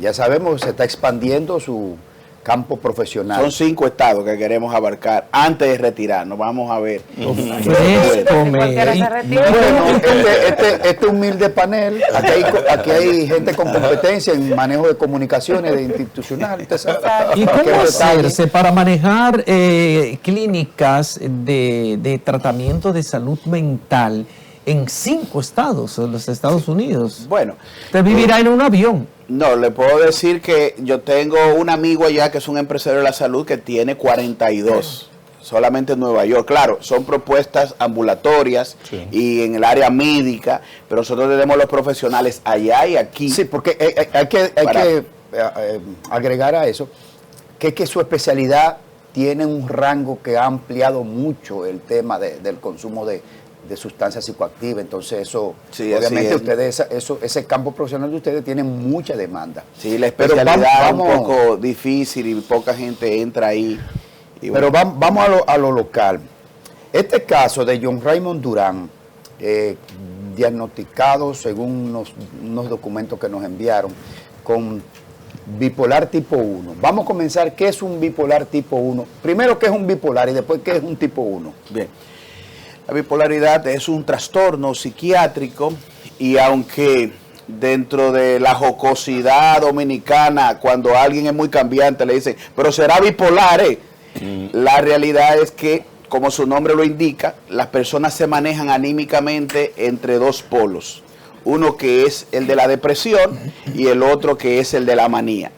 ya sabemos que se está expandiendo su campo profesional. Son 5 estados que queremos abarcar antes de retirarnos. Vamos a ver. Cualquiera se retira. Bueno, este humilde panel, aquí hay gente con competencia en manejo de comunicaciones, de institucional. Usted sabe. ¿Y Cualquier cómo detalle. hacerse para manejar clínicas de tratamiento de salud mental en 5 estados en los Estados Unidos? Bueno, Usted vivirá en un avión. no, le puedo decir que yo tengo un amigo allá que es un empresario de la salud que tiene 42, solamente en Nueva York. Claro, son propuestas ambulatorias y en el área médica, pero nosotros tenemos los profesionales allá y aquí. Sí, porque hay que agregar a eso que su especialidad tiene un rango que ha ampliado mucho el tema del consumo de sustancias psicoactivas. Entonces eso, Sí, obviamente así es. ustedes, ese campo profesional de ustedes tiene mucha demanda. Sí, la Pero especialidad vamos- es un poco difícil y poca gente entra ahí. Y Pero bueno, vamos a lo local. Este caso de John Raymond Durán, diagnosticado según unos documentos que nos enviaron, con bipolar tipo 1. Vamos a comenzar, ¿qué es un bipolar tipo 1? Primero, ¿qué es un bipolar? Y después, ¿qué es un tipo 1? bien. La bipolaridad es un trastorno psiquiátrico, y aunque dentro de la jocosidad dominicana, cuando alguien es muy cambiante, le dicen, pero será bipolar, La realidad es que, como su nombre lo indica, las personas se manejan anímicamente entre 2 polos. Uno que es el de la depresión y el otro que es el de la manía.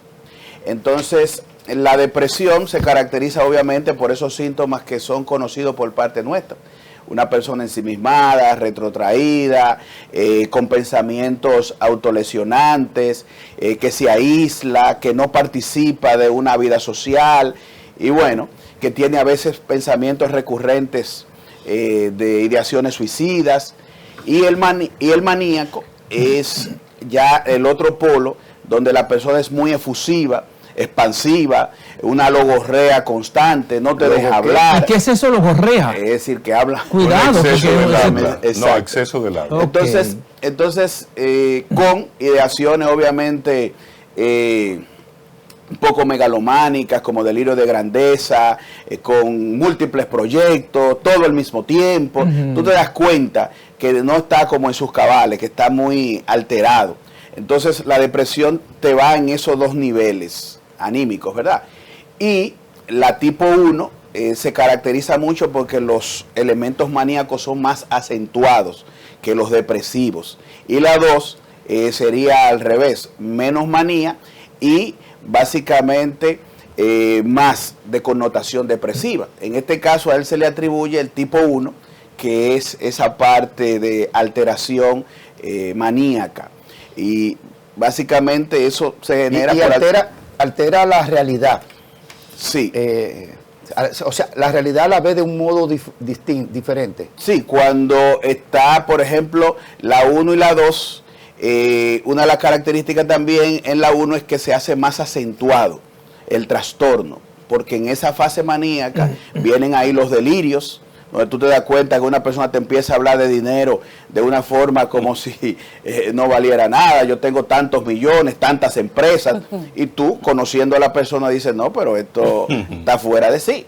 Entonces, la depresión se caracteriza obviamente por esos síntomas que son conocidos por parte nuestra. Una persona ensimismada, retrotraída, con pensamientos autolesionantes, que se aísla, que no participa de una vida social, y bueno, que tiene a veces pensamientos recurrentes de ideaciones suicidas. Y el maníaco es ya el otro polo, donde la persona es muy efusiva, expansiva, una logorrea constante, no te deja hablar. ¿Y qué es eso, logorrea? Es decir, que habla. Cuidado, Con exceso porque del habla. No, Exacto. exceso del habla. Ok. Entonces con ideaciones obviamente un poco megalománicas, como delirio de grandeza, con múltiples proyectos, todo al mismo tiempo. Tú te das cuenta que no está como en sus cabales, que está muy alterado. Entonces la depresión te va en esos 2 niveles anímicos, ¿verdad? Y la tipo 1 se caracteriza mucho porque los elementos maníacos son más acentuados que los depresivos. Y la 2 sería al revés, menos manía y básicamente más de connotación depresiva. En este caso a él se le atribuye el tipo 1, que es esa parte de alteración maníaca. Y básicamente eso se genera Y por altera la realidad. Sí. O sea, la realidad la ve de un modo diferente. Sí, cuando está, por ejemplo, la 1 y la 2, una de las características también en la 1 es que se hace más acentuado el trastorno, porque en esa fase maníaca vienen ahí los delirios, donde tú te das cuenta que una persona te empieza a hablar de dinero de una forma como si no valiera nada. Yo tengo tantos millones, tantas empresas, y tú, conociendo a la persona, dices, no, pero esto está fuera de sí.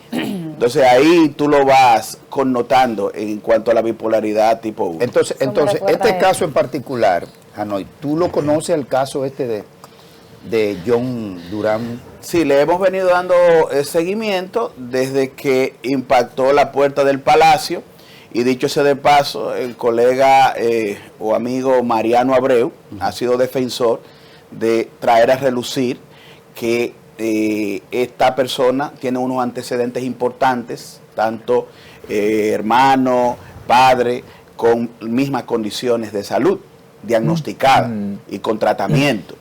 Entonces ahí tú lo vas connotando en cuanto a la bipolaridad tipo 1. Entonces este caso en particular, Hanoi, ¿tú lo conoces, el caso de John Durán? Sí, le hemos venido dando seguimiento desde que impactó la puerta del Palacio, y dicho sea de paso, el colega o amigo Mariano Abreu ha sido defensor de traer a relucir que esta persona tiene unos antecedentes importantes, tanto hermano, padre, con mismas condiciones de salud, diagnosticadas y con tratamiento.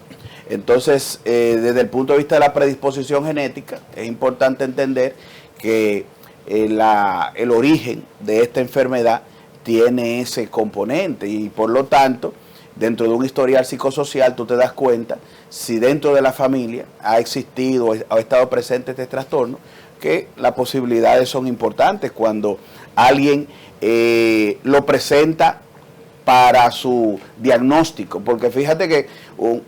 Entonces, desde el punto de vista de la predisposición genética, es importante entender que el origen de esta enfermedad tiene ese componente, y por lo tanto, dentro de un historial psicosocial, tú te das cuenta si dentro de la familia ha existido o ha estado presente este trastorno, que las posibilidades son importantes cuando alguien lo presenta para su diagnóstico, porque fíjate que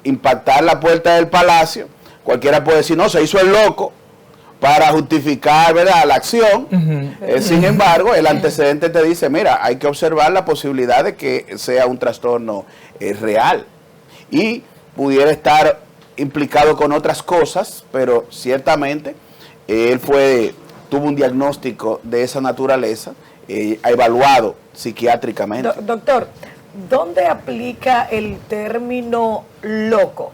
impactar la puerta del Palacio, cualquiera puede decir, no, se hizo el loco para justificar, ¿verdad?, la acción. Sin embargo, el antecedente te dice, mira, hay que observar la posibilidad de que sea un trastorno real, y pudiera estar implicado con otras cosas, pero ciertamente él tuvo un diagnóstico de esa naturaleza, ha evaluado psiquiátricamente. Doctor, ¿dónde aplica el término loco?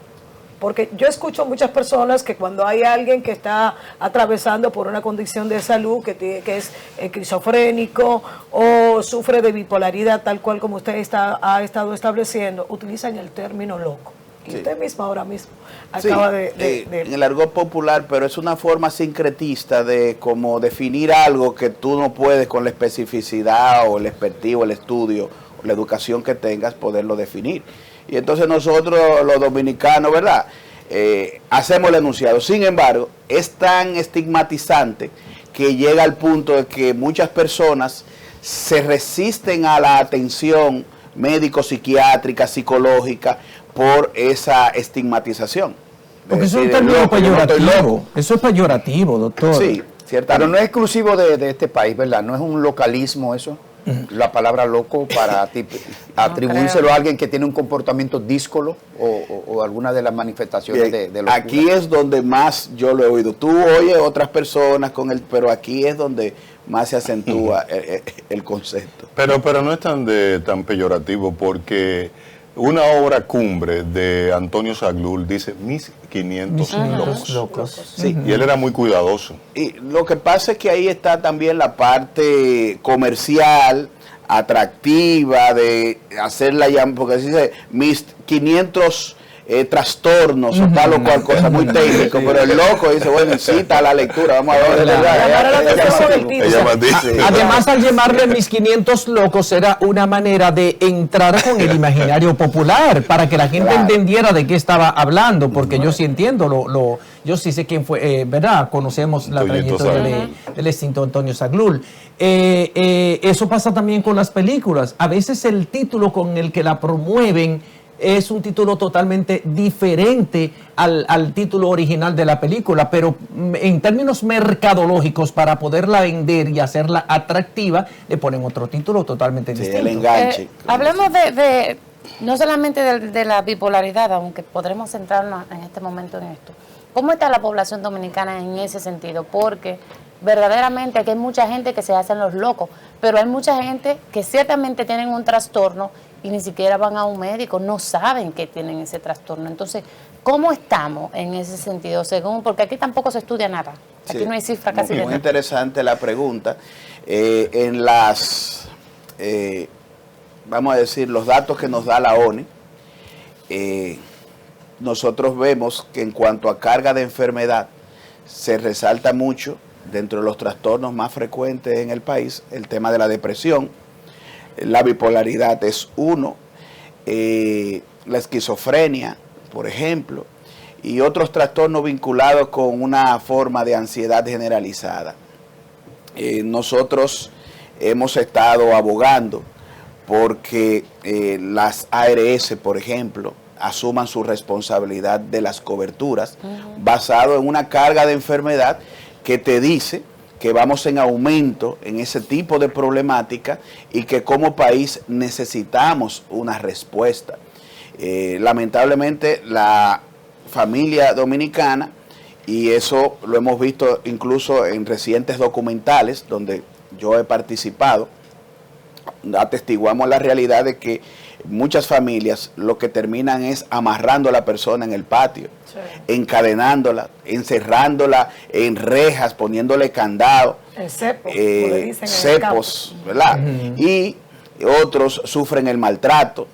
Porque yo escucho muchas personas que cuando hay alguien que está atravesando por una condición de salud, que es esquizofrénico o sufre de bipolaridad, tal cual como usted ha estado estableciendo, utilizan el término loco. Y Sí. usted mismo ahora mismo acaba en el argot popular, pero es una forma sincretista de como definir algo que tú no puedes con la especificidad o el expertise o el estudio o la educación que tengas poderlo definir. Y entonces nosotros los dominicanos, ¿verdad?, hacemos el enunciado. Sin embargo, es tan estigmatizante que llega al punto de que muchas personas se resisten a la atención médico-psiquiátrica, psicológica, por esa estigmatización. Porque eso es un Decir, término loco, yo no estoy peyorativo. loco. Eso es peyorativo, doctor. Sí, Pero ciertamente. no es exclusivo de este país, ¿verdad? No es un localismo eso, la palabra loco, para atribuírselo a alguien que tiene un comportamiento díscolo o alguna de las manifestaciones Bien, de locura. aquí es donde más yo lo he oído. Tú oyes otras personas pero aquí es donde más se acentúa el concepto. Pero no es tan peyorativo, porque una obra cumbre de Antonio Zaglul dice mis 500 locos. Sí. Y él era muy cuidadoso. Y lo que pasa es que ahí está también la parte comercial, atractiva, de hacerla ya, porque se dice mis 500 trastornos o tal o cual cosa, muy técnico, pero el loco dice, bueno, incita a la lectura, vamos a ver. Además, al llamarle mis 500 locos, era una manera de entrar con el imaginario popular, para que la gente entendiera de qué estaba hablando, porque yo sí entiendo, yo sí sé quién fue, ¿verdad? Conocemos la trayectoria del extinto Antonio Zaglul. Eso pasa también con las películas. A veces el título con el que la promueven es un título totalmente diferente al título original de la película, pero en términos mercadológicos, para poderla vender y hacerla atractiva, le ponen otro título totalmente distinto. El enganche. Hablemos de no solamente de la bipolaridad, aunque podremos centrarnos en este momento en esto. ¿Cómo está la población dominicana en ese sentido? Porque verdaderamente aquí hay mucha gente que se hacen los locos, pero hay mucha gente que ciertamente tienen un trastorno y ni siquiera van a un médico, no saben que tienen ese trastorno. Entonces, ¿cómo estamos en ese sentido? Porque aquí tampoco se estudia nada. Aquí Sí, no hay cifra casi de muy nada. interesante la pregunta. Vamos a decir, los datos que nos da la ONU, nosotros vemos que en cuanto a carga de enfermedad, se resalta mucho dentro de los trastornos más frecuentes en el país el tema de la depresión. La bipolaridad es uno, la esquizofrenia, por ejemplo, y otros trastornos vinculados con una forma de ansiedad generalizada. Nosotros hemos estado abogando porque las ARS, por ejemplo, asuman su responsabilidad de las coberturas, basado en una carga de enfermedad que te dice que vamos en aumento en ese tipo de problemática y que como país necesitamos una respuesta. Lamentablemente la familia dominicana, y eso lo hemos visto incluso en recientes documentales donde yo he participado, atestiguamos la realidad de que muchas familias lo que terminan es amarrando a la persona en el patio, encadenándola, encerrándola en rejas, poniéndole candado, el cepo, como le dicen en el cepos, ¿verdad? Y otros sufren el maltrato,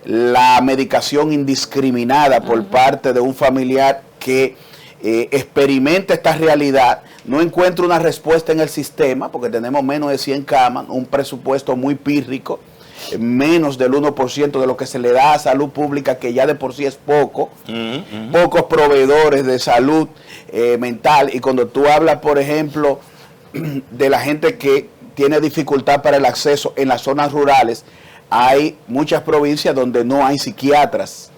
la medicación indiscriminada por parte de un familiar que experimenta esta realidad, no encuentra una respuesta en el sistema, porque tenemos menos de 100 camas, un presupuesto muy pírrico, menos del 1% de lo que se le da a salud pública, que ya de por sí es poco, pocos proveedores de salud mental, y cuando tú hablas, por ejemplo, de la gente que tiene dificultad para el acceso en las zonas rurales, hay muchas provincias donde no hay psiquiatras,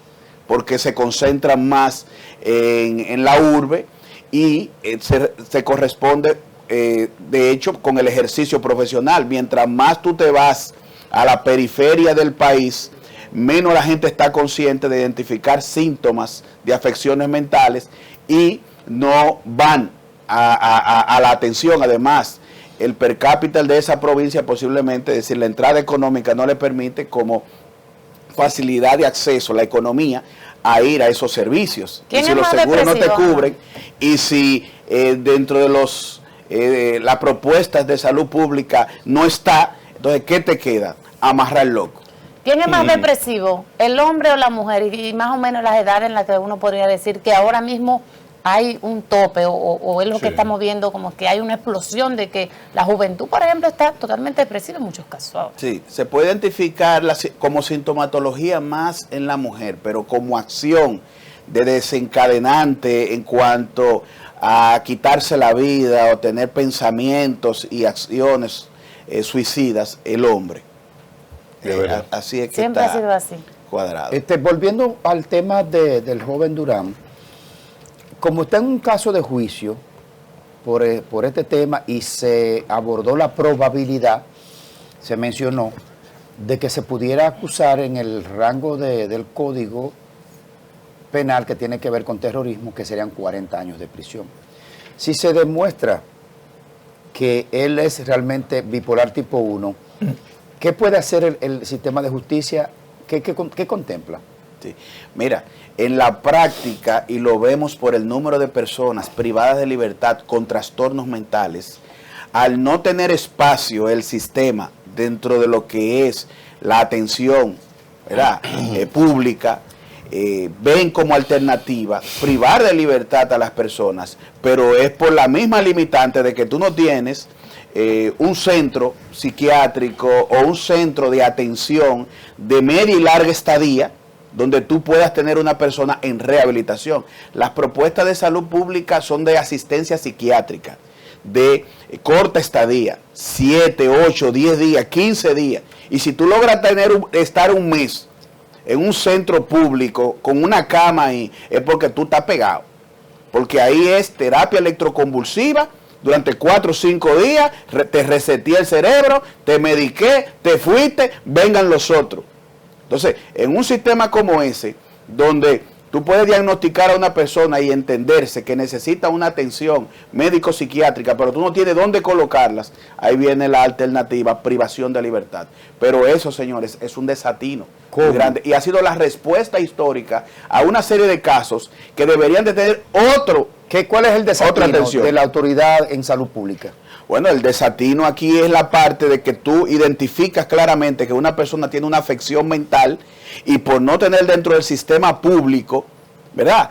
porque se concentran más en la urbe y se corresponde, de hecho, con el ejercicio profesional. Mientras más tú te vas a la periferia del país, menos la gente está consciente de identificar síntomas de afecciones mentales y no van a la atención. Además, el per cápita de esa provincia posiblemente, es decir, la entrada económica no le permite como facilidad de acceso, la economía, a ir a esos servicios. Y si los seguros no te cubren, y si dentro de las propuestas de salud pública no está, entonces, ¿qué te queda? Amarrar el loco. ¿Quién es más depresivo, el hombre o la mujer? Y más o menos las edades en las que uno podría decir que ahora mismo hay un tope, o es lo que estamos viendo, como que hay una explosión de que la juventud, por ejemplo, está totalmente depresiva en muchos casos ahora. Sí, se puede identificar como sintomatología más en la mujer, pero como acción de desencadenante en cuanto a quitarse la vida o tener pensamientos y acciones suicidas, el hombre. Así es que siempre ha sido así. Cuadrado. Volviendo al tema del joven Durán, como está en un caso de juicio por este tema y se abordó la probabilidad, se mencionó, de que se pudiera acusar en el rango del Código Penal que tiene que ver con terrorismo, que serían 40 años de prisión. Si se demuestra que él es realmente bipolar tipo 1, ¿qué puede hacer el sistema de justicia? ¿Qué contempla? Sí. Mira, en la práctica, y lo vemos por el número de personas privadas de libertad con trastornos mentales, al no tener espacio el sistema dentro de lo que es la atención, ¿verdad? Pública, ven como alternativa privar de libertad a las personas, pero es por la misma limitante de que tú no tienes un centro psiquiátrico o un centro de atención de media y larga estadía donde tú puedas tener una persona en rehabilitación. Las propuestas de salud pública son de asistencia psiquiátrica, de corta estadía, 7, 8, 10 días, 15 días. Y si tú logras estar un mes en un centro público con una cama ahí, es porque tú estás pegado. Porque ahí es terapia electroconvulsiva durante 4 o 5 días, te reseteé el cerebro, te mediqué, te fuiste, vengan los otros. Entonces, en un sistema como ese, donde tú puedes diagnosticar a una persona y entenderse que necesita una atención médico-psiquiátrica, pero tú no tienes dónde colocarlas, ahí viene la alternativa, privación de libertad. Pero eso, señores, es un desatino muy grande. Y ha sido la respuesta histórica a una serie de casos que deberían de tener ¿Cuál es el desatino de la autoridad en salud pública? Bueno, el desatino aquí es la parte de que tú identificas claramente que una persona tiene una afección mental y por no tener dentro del sistema público, ¿verdad?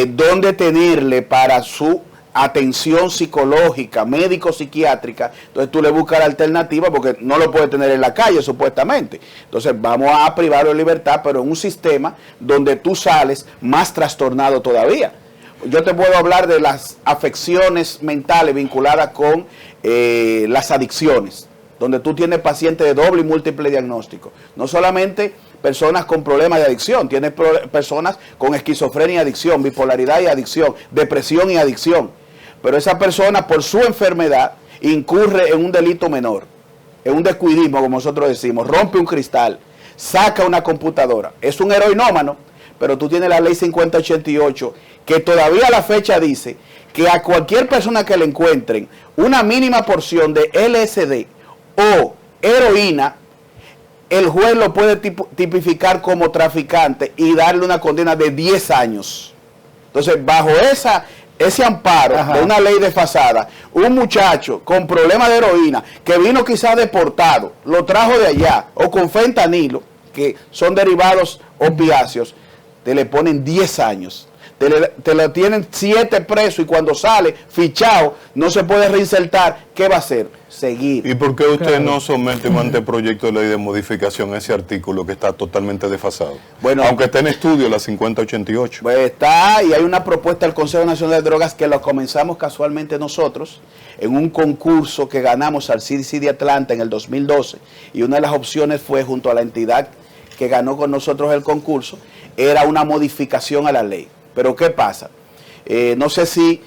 Dónde tenerle para su atención psicológica, médico-psiquiátrica, entonces tú le buscas la alternativa porque no lo puedes tener en la calle supuestamente. Entonces vamos a privarlo de libertad, pero en un sistema donde tú sales más trastornado todavía. Yo te puedo hablar de las afecciones mentales vinculadas con las adicciones, donde tú tienes pacientes de doble y múltiple diagnóstico. No solamente personas con problemas de adicción, tienes personas con esquizofrenia y adicción, bipolaridad y adicción, depresión y adicción. Pero esa persona, por su enfermedad incurre en un delito menor, en un descuidismo, como nosotros decimos, rompe un cristal, saca una computadora, es un heroinómano, pero tú tienes la ley 5088 que todavía a la fecha dice que a cualquier persona que le encuentren una mínima porción de LSD o heroína, el juez lo puede tipificar como traficante y darle una condena de 10 años. Entonces, bajo ese amparo de una ley desfasada, un muchacho con problemas de heroína, que vino quizás deportado, lo trajo de allá, o con fentanilo, que son derivados opiáceos, te le ponen 10 años. Te lo tienen 7 presos y cuando sale, fichado, no se puede reinsertar. ¿Qué va a hacer? Seguir. ¿Y por qué usted no somete un anteproyecto de ley de modificación a ese artículo que está totalmente desfasado? Bueno, aunque esté en estudio la 5088. Pues está, y hay una propuesta del Consejo Nacional de Drogas que lo comenzamos casualmente nosotros en un concurso que ganamos al CDC de Atlanta en el 2012, y una de las opciones fue, junto a la entidad que ganó con nosotros el concurso, era una modificación a la ley. Pero ¿qué pasa? No sé si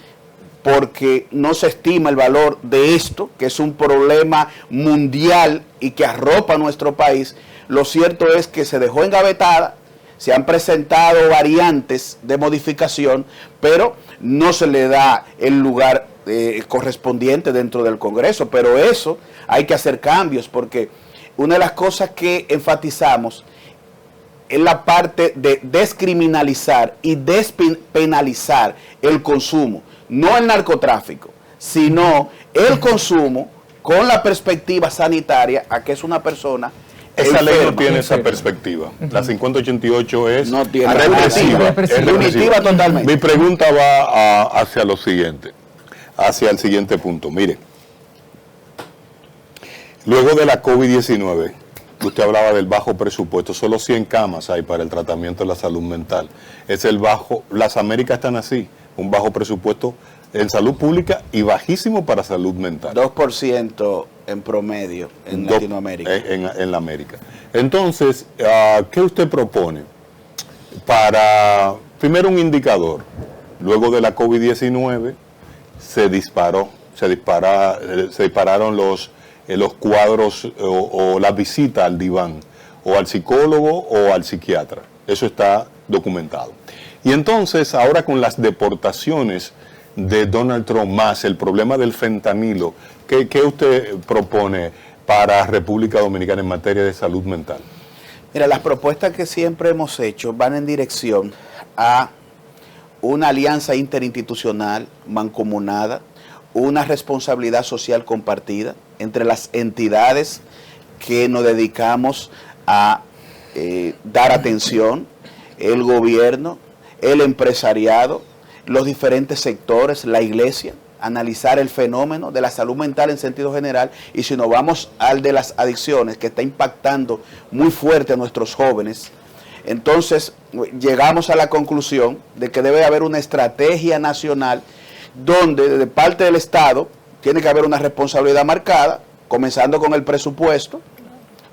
porque no se estima el valor de esto, que es un problema mundial y que arropa a nuestro país. Lo cierto es que se dejó engavetada, se han presentado variantes de modificación, pero no se le da el lugar correspondiente dentro del Congreso. Pero eso hay que hacer cambios, porque una de las cosas que enfatizamos es la parte de descriminalizar y despenalizar el consumo, no el narcotráfico, sino el consumo con la perspectiva sanitaria a que es una persona esa enferma. ley no tiene esa perspectiva. La 5088 es no tiene represiva. Es punitiva totalmente. Mi pregunta va hacia lo siguiente, hacia el siguiente punto. Mire, luego de la COVID-19, usted hablaba del bajo presupuesto, solo 100 camas hay para el tratamiento de la salud mental. Es el bajo, las Américas están así, un bajo presupuesto en salud pública y bajísimo para salud mental. 2% en promedio en Latinoamérica. En la América. Entonces, ¿qué usted propone para, primero un indicador, luego de la COVID-19 se dispararon los cuadros o la visita al diván, o al psicólogo o al psiquiatra? Eso está documentado. Y entonces, ahora con las deportaciones de Donald Trump, más el problema del fentanilo, ¿qué usted propone para República Dominicana en materia de salud mental? Mira, las propuestas que siempre hemos hecho van en dirección a una alianza interinstitucional mancomunada, una responsabilidad social compartida entre las entidades que nos dedicamos a dar atención, el gobierno, el empresariado, los diferentes sectores, la iglesia, analizar el fenómeno de la salud mental en sentido general, y si nos vamos al de las adicciones, que está impactando muy fuerte a nuestros jóvenes, entonces llegamos a la conclusión de que debe haber una estrategia nacional donde de parte del Estado tiene que haber una responsabilidad marcada, comenzando con el presupuesto,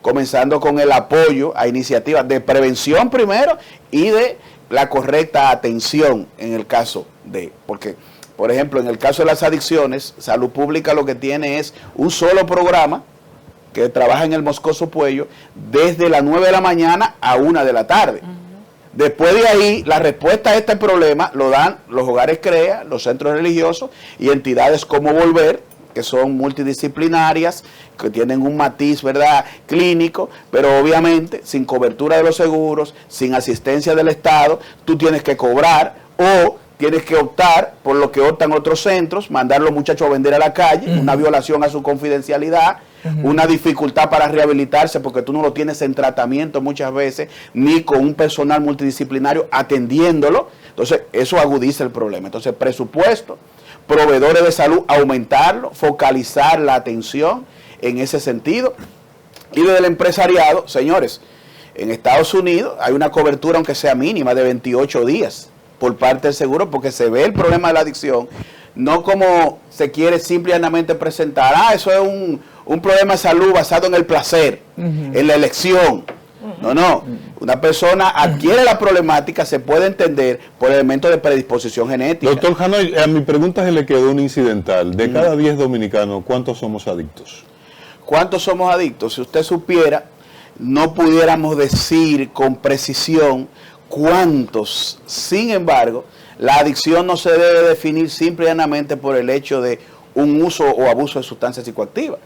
comenzando con el apoyo a iniciativas de prevención primero y de la correcta atención en el caso de, porque, por ejemplo, en el caso de las adicciones, Salud Pública lo que tiene es un solo programa que trabaja en el Moscoso Puello desde las 9 de la mañana a 1 de la tarde. Después de ahí, la respuesta a este problema lo dan los hogares CREA, los centros religiosos y entidades como Volver, que son multidisciplinarias, que tienen un matiz, ¿verdad?, clínico, pero obviamente sin cobertura de los seguros, sin asistencia del Estado, tú tienes que cobrar o tienes que optar por lo que optan otros centros, mandar a los muchachos a vender a la calle, una violación a su confidencialidad, una dificultad para rehabilitarse porque tú no lo tienes en tratamiento muchas veces, ni con un personal multidisciplinario atendiéndolo. Entonces, eso agudiza el problema. Entonces, presupuesto, proveedores de salud, aumentarlo, focalizar la atención en ese sentido. Y desde el empresariado, señores, en Estados Unidos hay una cobertura, aunque sea mínima, de 28 días por parte del seguro, porque se ve el problema de la adicción, no como se quiere simplemente presentar, eso es un problema de salud basado en el placer, en la elección. No, Una persona adquiere la problemática, se puede entender por elementos de predisposición genética. Doctor Hanoi, a mi pregunta se le quedó un incidental. De cada 10 dominicanos, ¿cuántos somos adictos? ¿Cuántos somos adictos? Si usted supiera, no pudiéramos decir con precisión cuántos. Sin embargo, la adicción no se debe definir simple y llanamente por el hecho de un uso o abuso de sustancias psicoactivas,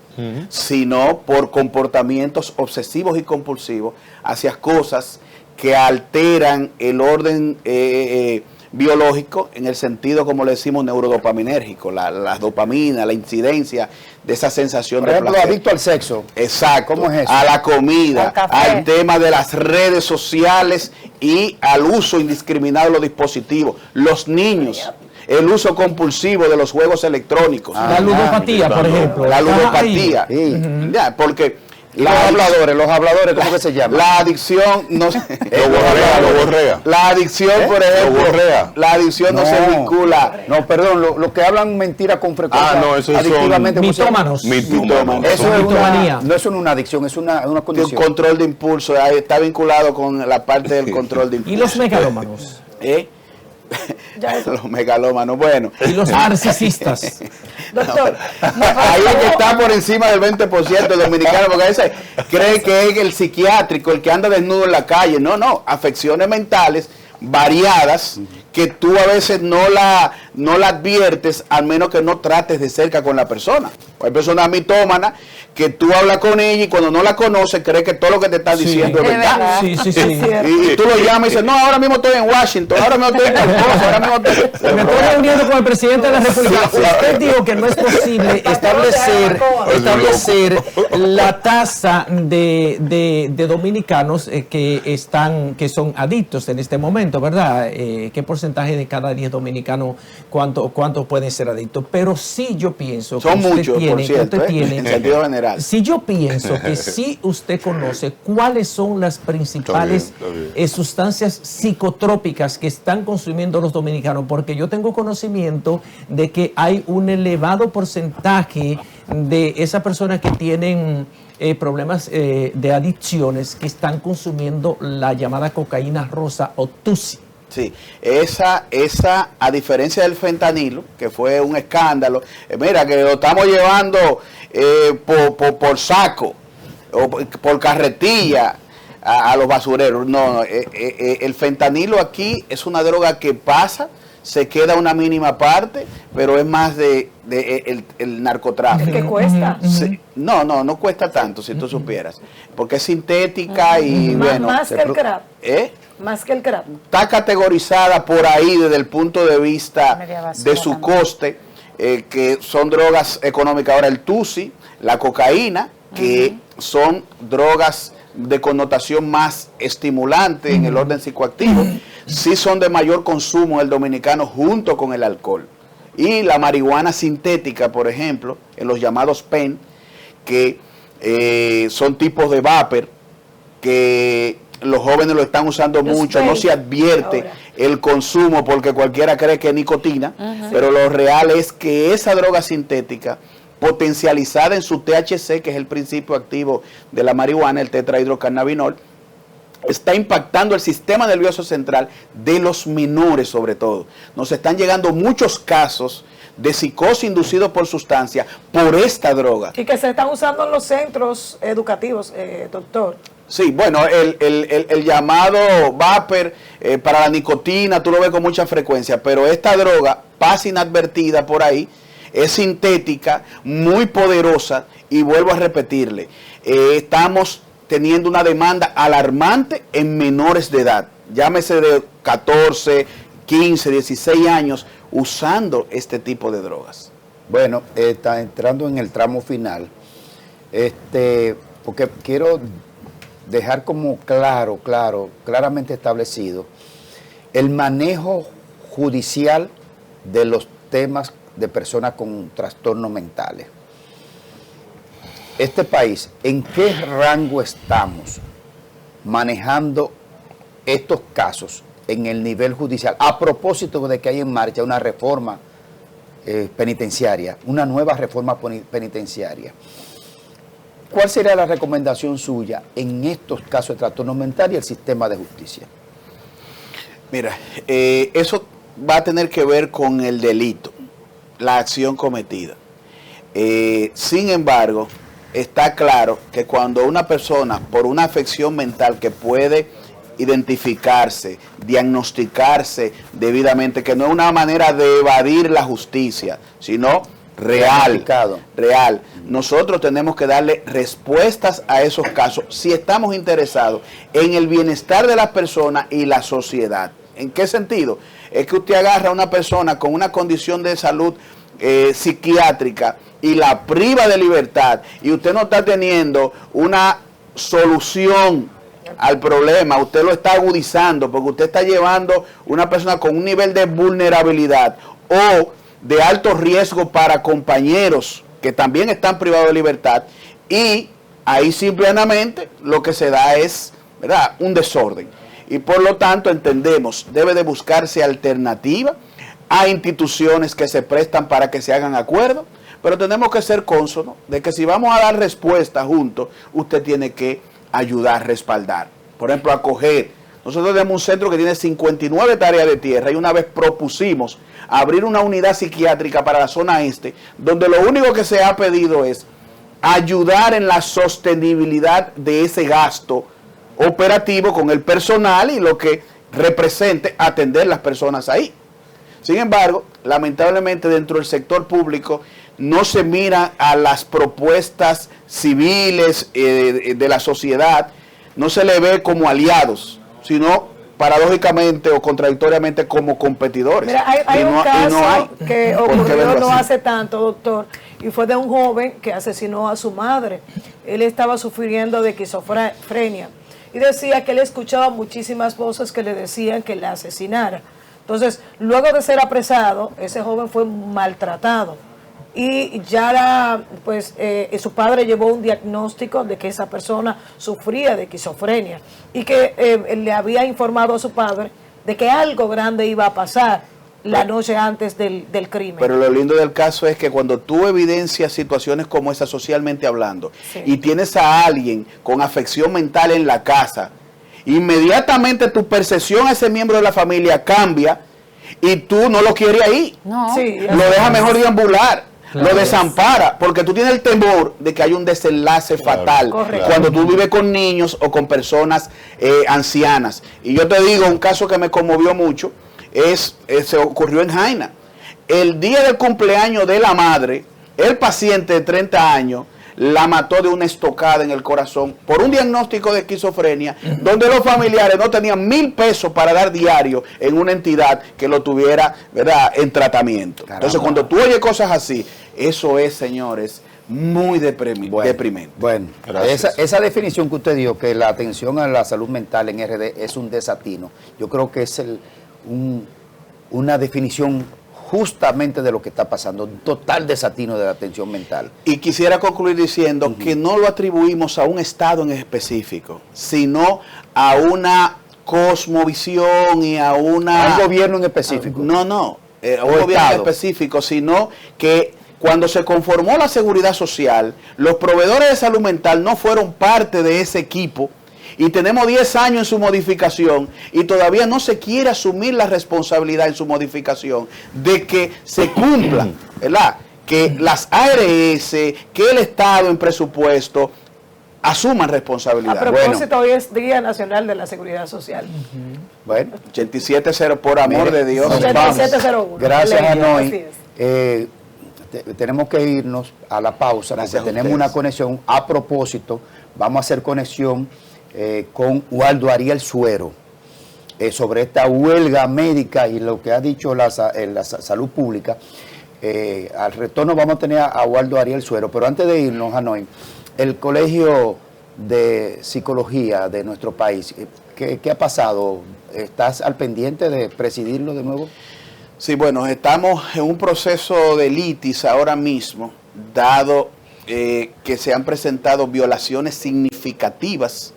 sino por comportamientos obsesivos y compulsivos hacia cosas que alteran el orden biológico en el sentido, como le decimos, neurodopaminérgico, la dopamina, la incidencia de esa sensación Por ejemplo, de placer. adicto al sexo. Exacto. ¿Cómo es eso? A la comida, Al café. al tema de las redes sociales y al uso indiscriminado de los dispositivos. Los niños, el uso compulsivo de los juegos electrónicos. La ludopatía, por ejemplo. La Ajá, ludopatía. Sí. Ya, porque Los habladores, ¿cómo que se llama? la adicción no se- Lo borrea. La adicción, por ejemplo, Lo borrea. la adicción no se vincula. No, perdón, lo que hablan mentira con frecuencia. Ah, no, esos son adictivamente, ¿cómo se llama? Mitómanos. Mitómanos. Eso es Mitomanía. no es una adicción, es una De un condición. control de impulso, ahí está vinculado con la parte del control de impulso. Y los megalómanos. ¿Eh? Ya eso. Los megalómanos, bueno. Y los narcisistas. Doctor, Ahí es que está por encima del 20% de dominicanos, porque a veces cree que es el psiquiátrico, el que anda desnudo en la calle. No, no, afecciones mentales variadas que tú a veces no la adviertes, al menos que no trates de cerca con la persona. Hay personas mitómanas que tú hablas con ella y cuando no la conoces crees que todo lo que te está diciendo es Es verdad. verdad. Sí, sí, sí. Es cierto. Y tú lo llamas y dices, no, ahora mismo estoy en Washington, ahora mismo estoy en tal cosa, ahora mismo Me estoy reuniendo con el presidente de la República. Usted dijo que no es posible establecer la tasa de dominicanos que son adictos en este momento, ¿verdad? ¿Qué porcentaje de cada 10 dominicanos, cuántos pueden ser adictos? Pero sí yo pienso Son que usted muchos, tiene, por cierto, usted tiene- en sentido general. si yo pienso que si usted conoce cuáles son las principales Está bien. sustancias psicotrópicas que están consumiendo los dominicanos, porque yo tengo conocimiento de que hay un elevado porcentaje de esas personas que tienen problemas de adicciones que están consumiendo la llamada cocaína rosa o tusi. Sí, esa, a diferencia del fentanilo, que fue un escándalo, mira, que lo estamos llevando por saco, o por carretilla a los basureros. No, el fentanilo aquí es una droga que pasa, se queda una mínima parte, pero es más de el narcotráfico. ¿qué cuesta? Sí, no cuesta tanto, si tú supieras, porque es sintética y bueno. Más que el crack. ¿Eh? Más que el crack. Está categorizada por ahí desde el punto de vista Media basura de su también. coste, que son drogas económicas. Ahora el tusi, la cocaína, que son drogas de connotación más estimulante en el orden psicoactivo, sí son de mayor consumo el dominicano junto con el alcohol. Y la marihuana sintética, por ejemplo, en los llamados pen, que son tipos de vapor, que los jóvenes lo están usando Los mucho, vape, no se advierte ahora. el consumo porque cualquiera cree que es nicotina, pero lo real es que esa droga sintética, potencializada en su THC, que es el principio activo de la marihuana, el tetrahidrocannabinol, está impactando el sistema nervioso central de los menores sobre todo. Nos están llegando muchos casos de psicosis inducidos por sustancia por esta droga. Y que se están usando en los centros educativos, doctor. Sí, bueno, el llamado vapor para la nicotina, tú lo ves con mucha frecuencia, pero esta droga pasa inadvertida por ahí, es sintética, muy poderosa, y vuelvo a repetirle, estamos teniendo una demanda alarmante en menores de edad, llámese de 14, 15, 16 años, usando este tipo de drogas. Bueno, está entrando en el tramo final, porque quiero dejar como claramente establecido el manejo judicial de los temas de personas con trastornos mentales. Este país, ¿en qué rango estamos manejando estos casos en el nivel judicial? A propósito de que hay en marcha una reforma penitenciaria, una nueva reforma penitenciaria. ¿cuál sería la recomendación suya en estos casos de trastorno mental y el sistema de justicia? Mira, eso va a tener que ver con el delito, la acción cometida. Sin embargo, está claro que cuando una persona, por una afección mental que puede identificarse, diagnosticarse debidamente, que no es una manera de evadir la justicia, sino real. Nosotros tenemos que darle respuestas a esos casos si estamos interesados en el bienestar de las personas y la sociedad. ¿En qué sentido? Es que usted agarra a una persona con una condición de salud psiquiátrica y la priva de libertad, y usted no está teniendo una solución al problema, usted lo está agudizando, porque usted está llevando una persona con un nivel de vulnerabilidad o de alto riesgo para compañeros que también están privados de libertad, y ahí simplemente lo que se da es, ¿verdad?, un desorden. Y por lo tanto entendemos, debe de buscarse alternativa a instituciones que se prestan para que se hagan acuerdos, pero tenemos que ser cónsonos de que si vamos a dar respuesta juntos, usted tiene que ayudar, respaldar. Por ejemplo, acoger. Nosotros tenemos un centro que tiene 59 hectáreas de tierra y una vez propusimos abrir una unidad psiquiátrica para la zona este, donde lo único que se ha pedido es ayudar en la sostenibilidad de ese gasto operativo con el personal y lo que represente atender las personas ahí. Sin embargo, lamentablemente dentro del sector público no se mira a las propuestas civiles de la sociedad, no se le ve como aliados, sino paradójicamente o contradictoriamente como competidores. Mira, hay un caso que ocurrió no hace tanto, doctor, y fue de un joven que asesinó a su madre. Él estaba sufriendo de esquizofrenia y decía que él escuchaba muchísimas voces que le decían que la asesinara. Entonces, luego de ser apresado, ese joven fue maltratado y ya su padre llevó un diagnóstico de que esa persona sufría de esquizofrenia y que le había informado a su padre de que algo grande iba a pasar la noche antes del crimen. Pero lo lindo del caso es que cuando tú evidencias situaciones como esa socialmente hablando, sí, y tienes a alguien con afección mental en la casa, inmediatamente tu percepción a ese miembro de la familia cambia y tú no lo quieres ahí. No. Sí, lo dejas mejor deambular, claro, lo desampara, porque tú tienes el temor de que haya un desenlace fatal, correcto, cuando tú vives con niños o con personas ancianas. Y yo te digo, un caso que me conmovió mucho, se ocurrió en Jaina. El día del cumpleaños de la madre, el paciente de 30 años la mató de una estocada en el corazón por un diagnóstico de esquizofrenia, donde los familiares no tenían 1,000 pesos para dar diario en una entidad que lo tuviera, ¿verdad?, en tratamiento. Caramba. Entonces, cuando tú oyes cosas así, eso es, señores, muy deprimente. Bueno, esa definición que usted dio, que la atención a la salud mental en RD es un desatino, yo creo que es una definición justamente de lo que está pasando, un total desatino de la atención mental. Y quisiera concluir diciendo que no lo atribuimos a un estado en específico, sino a una cosmovisión y a un gobierno en específico. No, un gobierno en específico, sino que cuando se conformó la seguridad social, los proveedores de salud mental no fueron parte de ese equipo. Y tenemos 10 años en su modificación y todavía no se quiere asumir la responsabilidad en su modificación de que se cumpla, ¿verdad?, que las ARS, que el Estado en presupuesto asuman responsabilidad. A propósito, hoy es Día Nacional de la Seguridad Social. Bueno, 87-0, por amor de Dios. 8701. Gracias, Anoy. Tenemos que irnos a la pausa, porque tenemos una conexión. A propósito, vamos a hacer conexión con Waldo Ariel Suero sobre esta huelga médica y lo que ha dicho la salud pública. Al retorno vamos a tener a Waldo Ariel Suero, pero antes de irnos, Anoy, el Colegio de Psicología de nuestro país, ¿qué ha pasado? ¿Estás al pendiente de presidirlo de nuevo? Sí, bueno, estamos en un proceso de litis ahora mismo, dado que se han presentado violaciones significativas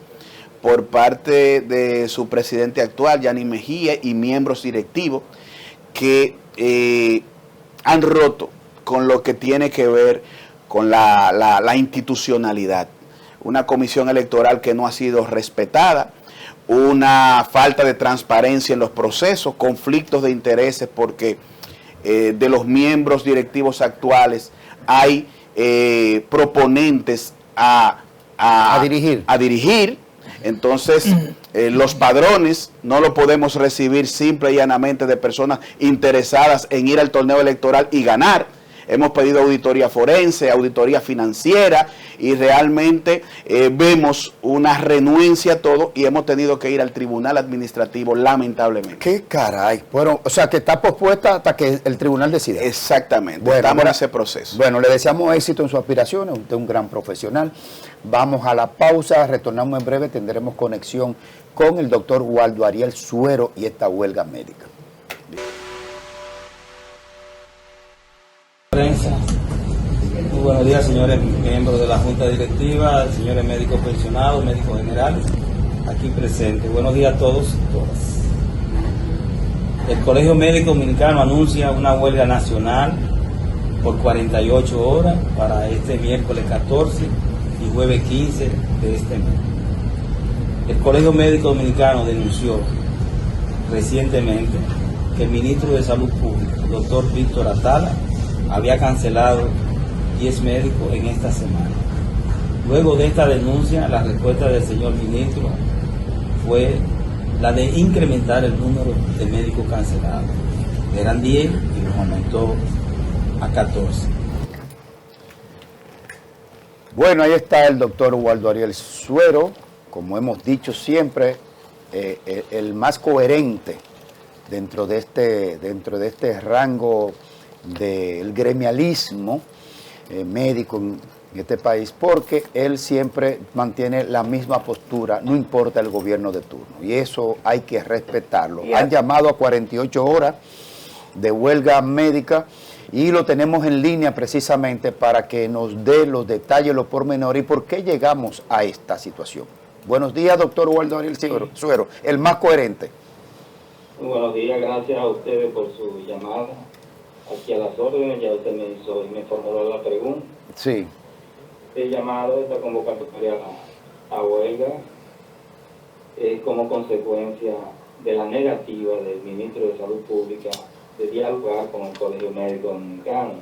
por parte de su presidente actual, Yanis Mejía, y miembros directivos que han roto con lo que tiene que ver con la institucionalidad. una comisión electoral que no ha sido respetada, una falta de transparencia en los procesos, conflictos de intereses porque de los miembros directivos actuales hay proponentes a dirigir. Entonces, los padrones no lo podemos recibir simple y llanamente de personas interesadas en ir al torneo electoral y ganar. Hemos pedido auditoría forense, auditoría financiera y realmente vemos una renuencia a todo y hemos tenido que ir al tribunal administrativo lamentablemente. ¿Qué caray? Bueno, o sea que está pospuesta hasta que el tribunal decida. Exactamente, bueno, estamos en ese proceso. Bueno, le deseamos éxito en sus aspiraciones, usted es un gran profesional. Vamos a la pausa, retornamos en breve, tendremos conexión con el doctor Waldo Ariel Suero y esta huelga médica. Muy buenos días, señores miembros de la Junta Directiva, señores médicos pensionados, médicos generales, aquí presentes. Buenos días a todos y todas. El Colegio Médico Dominicano anuncia una huelga nacional por 48 horas para este miércoles 14 y jueves 15 de este mes. El Colegio Médico Dominicano denunció recientemente que el ministro de Salud Pública, el doctor Víctor Atala, había cancelado 10 médicos en esta semana. Luego de esta denuncia, la respuesta del señor ministro fue la de incrementar el número de médicos cancelados. Eran 10 y los aumentó a 14. Bueno, ahí está el doctor Waldo Ariel Suero, como hemos dicho siempre, el más coherente dentro de este rango del gremialismo médico en este país, porque él siempre mantiene la misma postura, no importa el gobierno de turno, y eso hay que respetarlo. Han llamado a 48 horas de huelga médica y lo tenemos en línea precisamente para que nos dé los detalles, los pormenores y por qué llegamos a esta situación. Buenos días, doctor Waldo Ariel Suero, el más coherente. Muy buenos días, gracias a ustedes por su llamada. Aquí a las órdenes, ya usted me formuló la pregunta. Sí. El llamado, esta convocatoria a huelga, es como consecuencia de la negativa del ministro de Salud Pública de dialogar con el Colegio Médico Dominicano.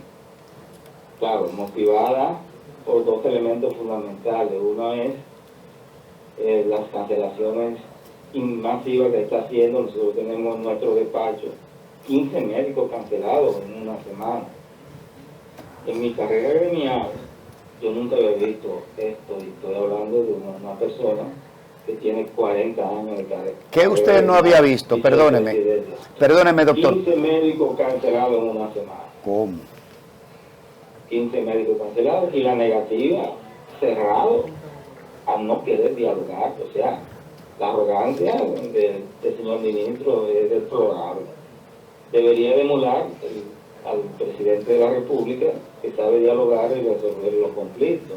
Claro, motivada por dos elementos fundamentales. Uno es las cancelaciones masivas que está haciendo. Nosotros tenemos en nuestro despacho 15 médicos cancelados en una semana. En mi carrera gremial, yo nunca había visto esto, y estoy hablando de una persona que tiene 40 años de carrera. ¿Qué usted no había visto? Perdóneme. Perdóneme, doctor. 15 médicos cancelados en una semana. ¿Cómo? 15 médicos cancelados y la negativa cerrado a no querer dialogar. O sea, la arrogancia del señor ministro es deplorable. Debería de emular al presidente de la República, que sabe dialogar y resolver los conflictos.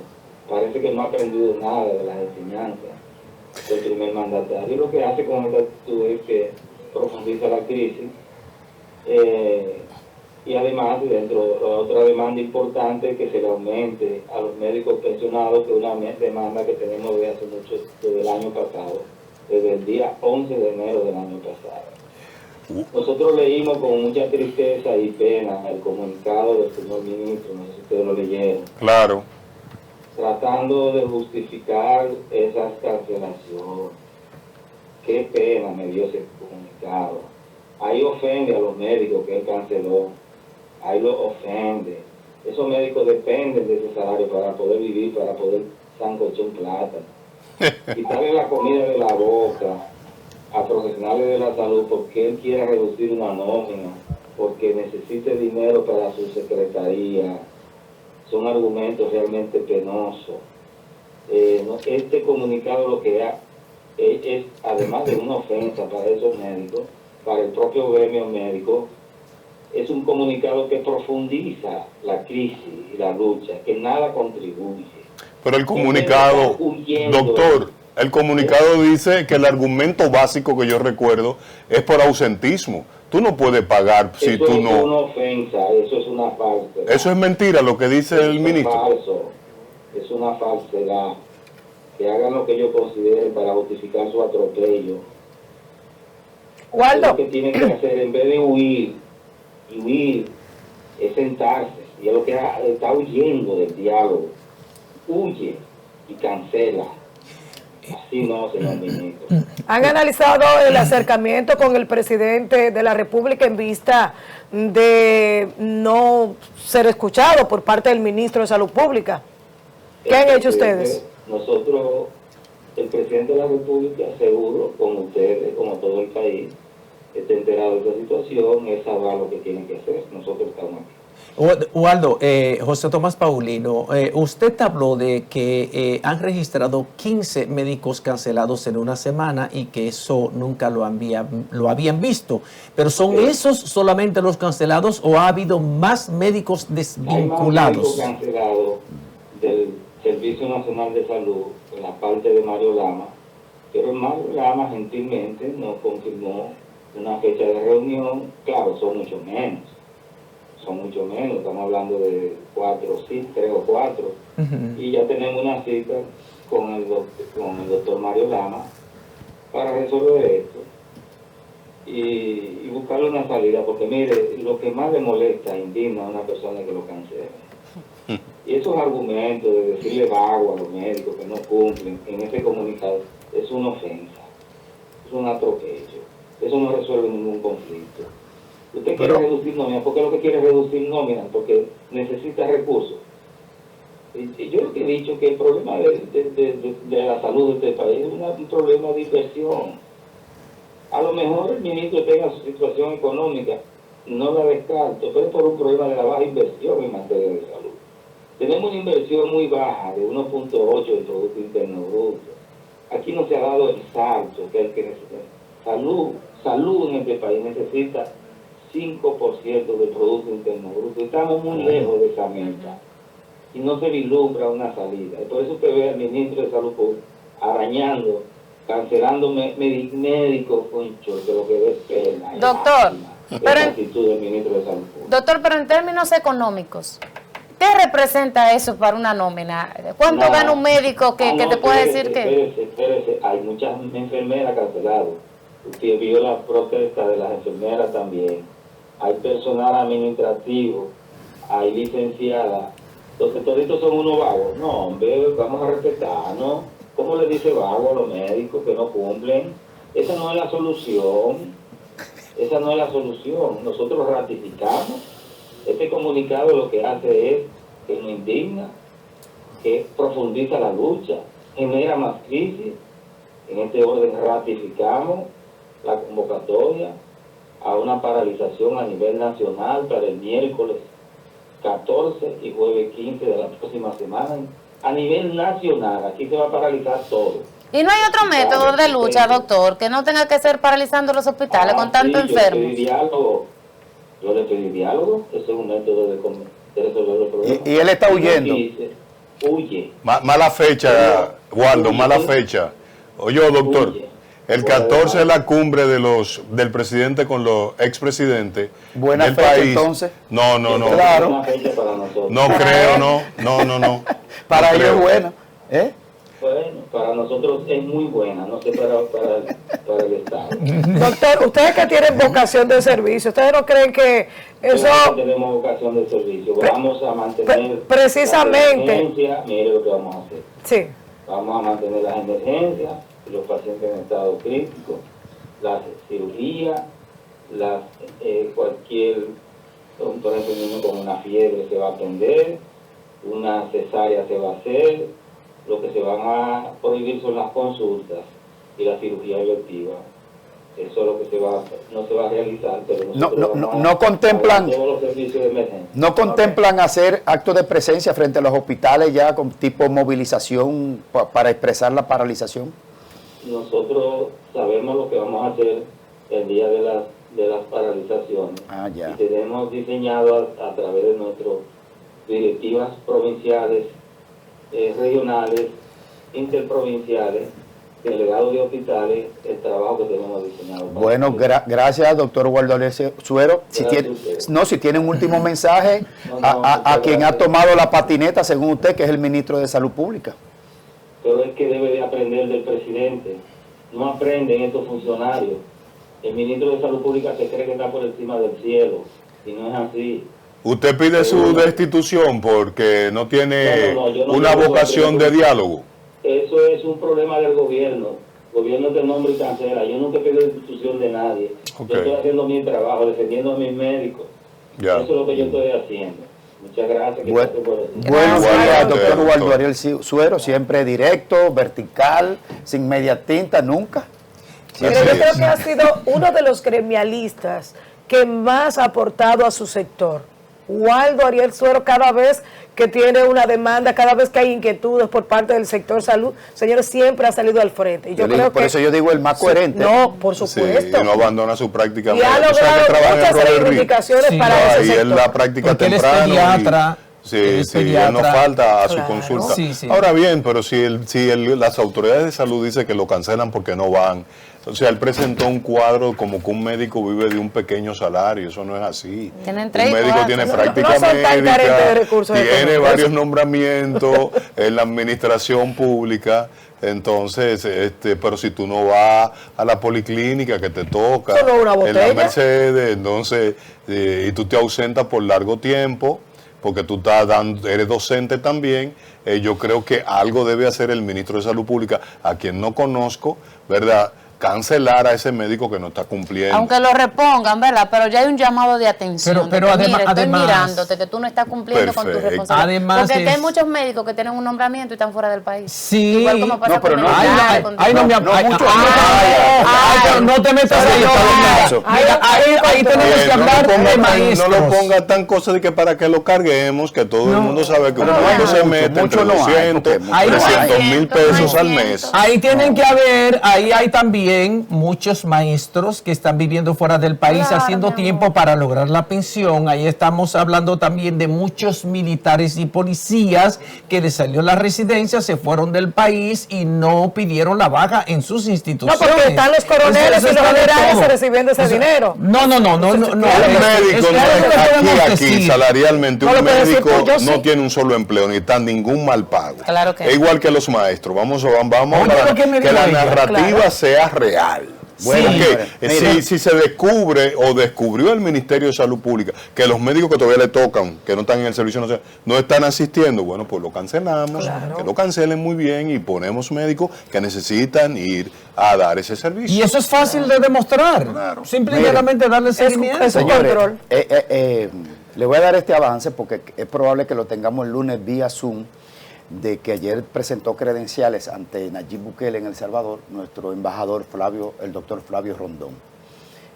Parece que no ha aprendido nada de las enseñanzas del primer mandatario. Lo que hace con esta actitud es que profundiza la crisis y además, dentro de otra demanda importante, que se le aumente a los médicos pensionados, que es una demanda que tenemos desde el año pasado, desde el día 11 de enero del año pasado. Nosotros leímos con mucha tristeza y pena el comunicado del señor ministro, no sé si ustedes lo leyeron. Claro. Tratando de justificar esas cancelaciones. Qué pena me dio ese comunicado. Ahí ofende a los médicos que él canceló. Ahí lo ofende. Esos médicos dependen de ese salario para poder vivir, para poder sancochar plata. Quitarle la comida de la boca a profesionales de la salud porque él quiere reducir una nómina, porque necesite dinero para su secretaría, son argumentos realmente penosos. Este comunicado lo que es, además de una ofensa para esos médicos, para el propio gremio médico, es un comunicado que profundiza la crisis y la lucha, que nada contribuye. Pero el comunicado, doctor, el comunicado dice que el argumento básico que yo recuerdo es por ausentismo. Tú no puedes pagar si tú no... Eso es una ofensa, eso es una falsedad. Eso es mentira lo que dice el ministro. Falso, es una falsedad. que hagan lo que ellos consideren para justificar su atropello. Waldo. Lo que tienen que hacer, en vez de huir, es sentarse. Y es lo que está huyendo del diálogo. Huye y cancela. Así no, señor ministro. ¿Han analizado el acercamiento con el presidente de la República en vista de no ser escuchado por parte del ministro de Salud Pública? ¿Qué han hecho ustedes? Nosotros, el presidente de la República, seguro, como ustedes, como todo el país, está enterado de esta situación, él sabrá lo que tiene que hacer. Nosotros estamos aquí. Waldo, José Tomás Paulino, usted habló de que han registrado 15 médicos cancelados en una semana y que eso nunca lo habían visto. ¿Pero son esos solamente los cancelados o ha habido más médicos desvinculados? Hay más médicos cancelados del Servicio Nacional de Salud en la parte de Mario Lama, pero Mario Lama gentilmente nos confirmó una fecha de reunión. Claro, son mucho menos, estamos hablando de 3 o 4, y ya tenemos una cita con el doctor Mario Lama para resolver esto y buscarle una salida, porque mire, lo que más le molesta, indigna a una persona que lo cancela. Y esos argumentos de decirle vago a los médicos que no cumplen en ese comunicado es una ofensa, es un atropello, eso no resuelve ningún conflicto. Usted quiere reducir nóminas, ¿por qué lo que quiere es reducir nóminas? Porque necesita recursos. Y yo lo que he dicho que el problema de la salud de este país es un problema de inversión. A lo mejor el ministro tenga su situación económica, no la descarto, pero es por un problema de la baja inversión en materia de salud. Tenemos una inversión muy baja, de 1.8 del Producto Interno Bruto. Aquí no se ha dado el salto que el que necesita. Salud en este país necesita 5% del Producto Interno Bruto. Estamos muy lejos de esa meta y no se vislumbra una salida. Y por eso usted ve al ministro de Salud Pública arañando, cancelando médicos, concho, que lo que es pena. Doctor, la actitud del ministro de Salud Pública. Doctor, pero en términos económicos, ¿qué representa eso para una nómina? ¿Cuánto gana un médico que te puede decir que...? Espérese, hay muchas enfermeras canceladas. Usted vio las protestas de las enfermeras también. Hay personal administrativo, hay licenciadas. Entonces, toditos son unos vagos. No, hombre, vamos a respetar, ¿no? ¿Cómo le dice vago a los médicos que no cumplen? Esa no es la solución. Esa no es la solución. Nosotros ratificamos. Este comunicado lo que hace es que nos indigna, que profundiza la lucha, genera más crisis. En este orden ratificamos la convocatoria a una paralización a nivel nacional para el miércoles 14 y jueves 15 de la próxima semana. A nivel nacional, aquí se va a paralizar todo. ¿Y no hay otro método de lucha, doctor, que no tenga que ser paralizando los hospitales con tanto enfermo? Yo le pedí diálogo, ese es un método de resolver los problemas. Y él está huyendo. Huye. Mala fecha, Waldo, mala fecha. Oye, doctor, el 14 es la cumbre del presidente con los expresidentes Buena del fecha, país. Entonces. No. Claro. Una fecha para nosotros. No creo, no. Para No ellos creo. es buena. ¿Eh? Bueno, para nosotros es muy buena, no sé para el Estado. Doctor, ustedes que tienen vocación de servicio, ¿ustedes no creen que eso... Nosotros tenemos vocación de servicio, vamos a mantener precisamente. la emergencia. Mire lo que vamos a hacer. Sí. Vamos a mantener las emergencias, los pacientes en estado crítico, las cirugías, cualquier, por ejemplo, niño con una fiebre se va a atender, una cesárea se va a hacer. Lo que se van a prohibir son las consultas y la cirugía electiva. Eso es lo que no se va a realizar, pero No contemplan, todos los servicios de emergencia. no contemplan hacer actos de presencia frente a los hospitales ya con tipo movilización para expresar la paralización. Nosotros sabemos lo que vamos a hacer el día de las paralizaciones. Ya. Y tenemos diseñado a través de nuestras directivas provinciales, regionales, interprovinciales, delegados de hospitales, el trabajo que tenemos diseñado. Bueno, gracias, doctor Waldo Alessio Suero. Si tiene un último mensaje a quien ha tomado la patineta, según usted, que es el ministro de Salud Pública. pero es que debe de aprender del presidente. No aprenden estos funcionarios. El ministro de Salud Pública se cree que está por encima del cielo, y no es así. ¿Usted pide su destitución porque no tiene yo no una digo vocación que- de diálogo? Eso es un problema del gobierno. El gobierno te nombra y cancela. Yo nunca pido destitución de nadie. Ok. Yo estoy haciendo mi trabajo, defendiendo a mis médicos. Ya. Eso es lo que yo estoy haciendo. Muchas gracias. Que Bueno, pase por eso. buenos días, Gracias. doctor Waldo Doctor. Ariel Suero, siempre directo, vertical, sin media tinta, nunca. Pero Así yo creo es. que ha sido uno de los gremialistas que más ha aportado a su sector. Waldo Ariel Suero, cada vez que tiene una demanda, cada vez que hay inquietudes por parte del sector salud, señores, siempre ha salido al frente. Y yo creo Por que eso yo digo el más coherente. no, por Sí, supuesto. y no abandona su práctica. Y ha médica. Tú sabes logrado que trabaja en muchas Robert Reed. reivindicaciones Sí. para ese Y sector. él da práctica Porque él es temprano. pediatra. Sí, Él es sí, él no pediatra. falta a su Claro. consulta. Sí, sí. Ahora bien, pero si las autoridades de salud dicen que lo cancelan porque no van, o sea, él presentó un cuadro como que un médico vive de un pequeño salario, eso no es así. Tienen 3 Un y médico 4. tiene No, práctica no son tan carentes de médica, recursos tiene económicos. varios nombramientos en la administración pública. Entonces, pero si tú no vas a la policlínica que te toca, Eso no es una en la botella. Mercedes, entonces, y tú te ausentas por largo tiempo, porque tú eres docente también, yo creo que algo debe hacer el ministro de Salud Pública, a quien no conozco, ¿verdad?, cancelar a ese médico que no está cumpliendo. Aunque lo repongan, ¿verdad? Pero ya hay un llamado de atención. Pero de que, además- mira, estoy además- mirándote, que tú no estás cumpliendo con tu Perfecto. responsabilidad. Además Porque aquí hay es- muchos médicos que tienen un nombramiento y están fuera del país. Sí. Igual como pasa No, pero con no- militares, Ay, con- ay, no, mi No, ay, mucho. pero no te metas ahí, Pero Palomino. eso. Mira, ahí tenemos que No hablar lo ponga de tan- maestros. no lo ponga tan cosa de que para que lo carguemos, que todo el mundo sabe que Pero uno no hay cuando se mucho, mete mucho entre no hay, 200, porque Ahí no hay 300,000 pesos al mes. Ahí tienen que haber, ahí hay también muchos maestros que están viviendo fuera del país Claro, haciendo mi amor. tiempo para lograr la pensión. Ahí estamos hablando también de muchos militares y policías que les salió la residencia, se fueron del país y no pidieron la baja en sus No, instituciones. porque están los coroneles Eso y los está de generales todo. recibiendo ese dinero. No. Un médico, aquí salarialmente, No un lo puede decir, médico pues, yo no sí. tiene un solo empleo, ni está ningún mal pago. Claro que Es igual que los maestros. Vamos Oye, a lo que me que la dijo ella. narrativa Claro. sea real. Bueno, Porque mira. si se descubre o descubrió el Ministerio de Salud Pública que los médicos que todavía le tocan, que no están en el servicio nacional, no están asistiendo, bueno, pues lo cancelamos, que lo cancelen muy bien y ponemos médicos que necesitan ir a dar ese servicio. Y eso es fácil de demostrar. Claro. Simplemente darle seguimiento. es un Señores, control. le voy a dar este avance porque es probable que lo tengamos el lunes vía Zoom, de que ayer presentó credenciales ante Nayib Bukele en El Salvador, nuestro embajador el doctor Flavio Rondón.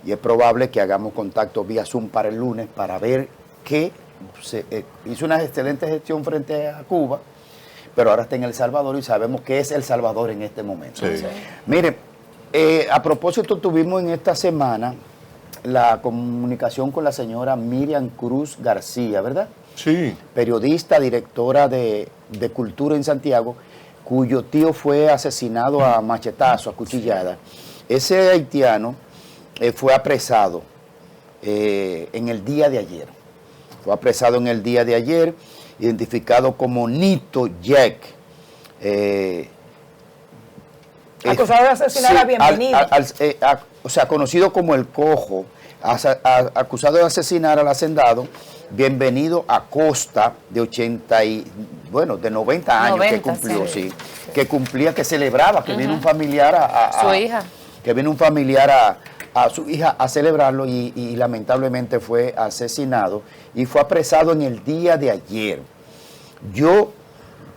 Y es probable que hagamos contacto vía Zoom para el lunes para ver que hizo una excelente gestión frente a Cuba, pero ahora está en El Salvador y sabemos que es El Salvador en este momento. Sí. Mire, a propósito, tuvimos en esta semana la comunicación con la señora Miriam Cruz García, ¿verdad? Sí. Periodista, directora de Cultura en Santiago, cuyo tío fue asesinado a machetazo, a cuchillada. Ese haitiano fue apresado en el día de ayer. Fue apresado en el día de ayer, identificado como Nito Jack. Acusado de asesinar a Bienvenido. O sea, conocido como el Cojo, acusado de asesinar al hacendado Bienvenido Acosta, de 90 años 90, que cumplió, sí. que cumplía, que celebraba, que viene un familiar Su hija. Que viene un familiar a su hija a celebrarlo y lamentablemente fue asesinado y fue apresado en el día de ayer. Yo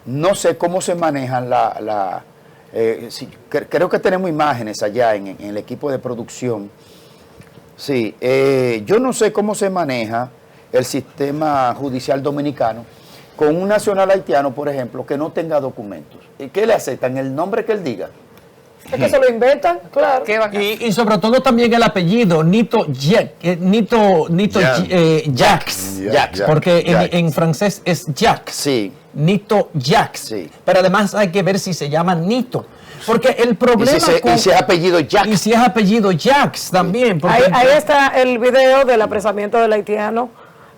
no sé cómo se manejan creo que tenemos imágenes allá en el equipo de producción. Sí, yo no sé cómo se maneja el sistema judicial dominicano con un nacional haitiano, por ejemplo, que no tenga documentos. ¿Y qué le aceptan? ¿El nombre que él diga? Es que se lo inventan, claro. Qué bacán. Y sobre todo también el apellido, Nito Jack, Nito Jacques, Jacques, porque Jacques. en francés es Jacques, Sí. Nito Jacques, Sí. pero además hay que ver si se llama Nito, porque el problema Y si es apellido Jack. y si es apellido Jacques también, porque Ahí está el video del apresamiento del haitiano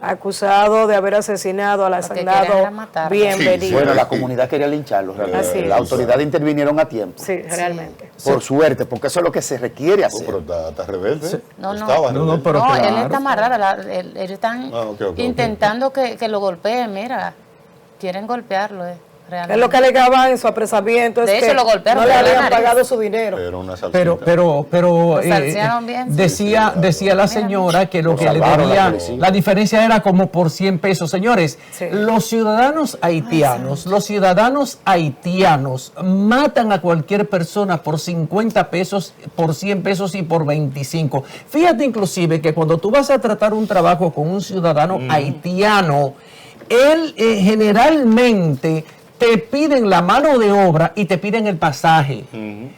acusado de haber asesinado al Lo que querían era hacendado matarlo. Bienvenido. Sí, Bueno, la comunidad quería lincharlo. Realmente. Así es. Las autoridades intervinieron a tiempo. Sí, realmente. Por suerte, porque eso es lo que se requiere Oh, hacer. pero está rebelde. No, no. Estaba No, no, rebelde. pero no, él claro. está amarrado, ellos están Ok. intentando que lo golpeen, mira, quieren golpearlo, realmente. Es lo que alegaba en su apresamiento, es De hecho, que lo golpearon no le por la habían nariz. pagado su dinero. Pero una salsita. Pero Lo salsearon bien, sí. decía la señora que lo Lo que le salvaron la debía, policía. la diferencia era como por 100 pesos. Señores, Sí. los ciudadanos haitianos matan a cualquier persona por 50 pesos, por 100 pesos y por 25. Fíjate inclusive que cuando tú vas a tratar un trabajo con un ciudadano haitiano, él generalmente te piden la mano de obra y te piden el pasaje.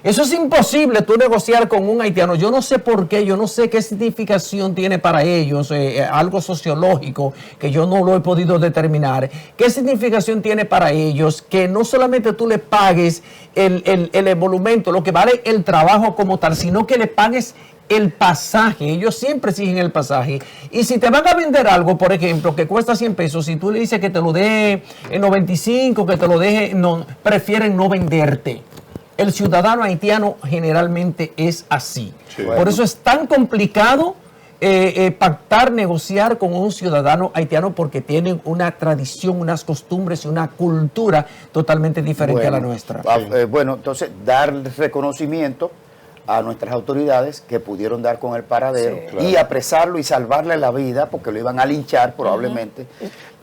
Eso es imposible tú negociar con un haitiano. Yo no sé por qué, yo no sé qué significación tiene para ellos, algo sociológico que yo no lo he podido determinar. ¿Qué significación tiene para ellos que no solamente tú le pagues el emolumento, lo que vale el trabajo como tal, sino que le pagues el pasaje? Ellos siempre exigen el pasaje. Y si te van a vender algo, por ejemplo, que cuesta 100 pesos, si tú le dices que te lo deje en 95, que te lo deje, no, prefieren no venderte. El ciudadano haitiano generalmente es así. Sí. Por eso es tan complicado pactar, negociar con un ciudadano haitiano, porque tienen una tradición, unas costumbres y una cultura totalmente diferente a la nuestra. Bueno, entonces, dar reconocimiento a nuestras autoridades que pudieron dar con el paradero Sí. y apresarlo y salvarle la vida, porque lo iban a linchar probablemente,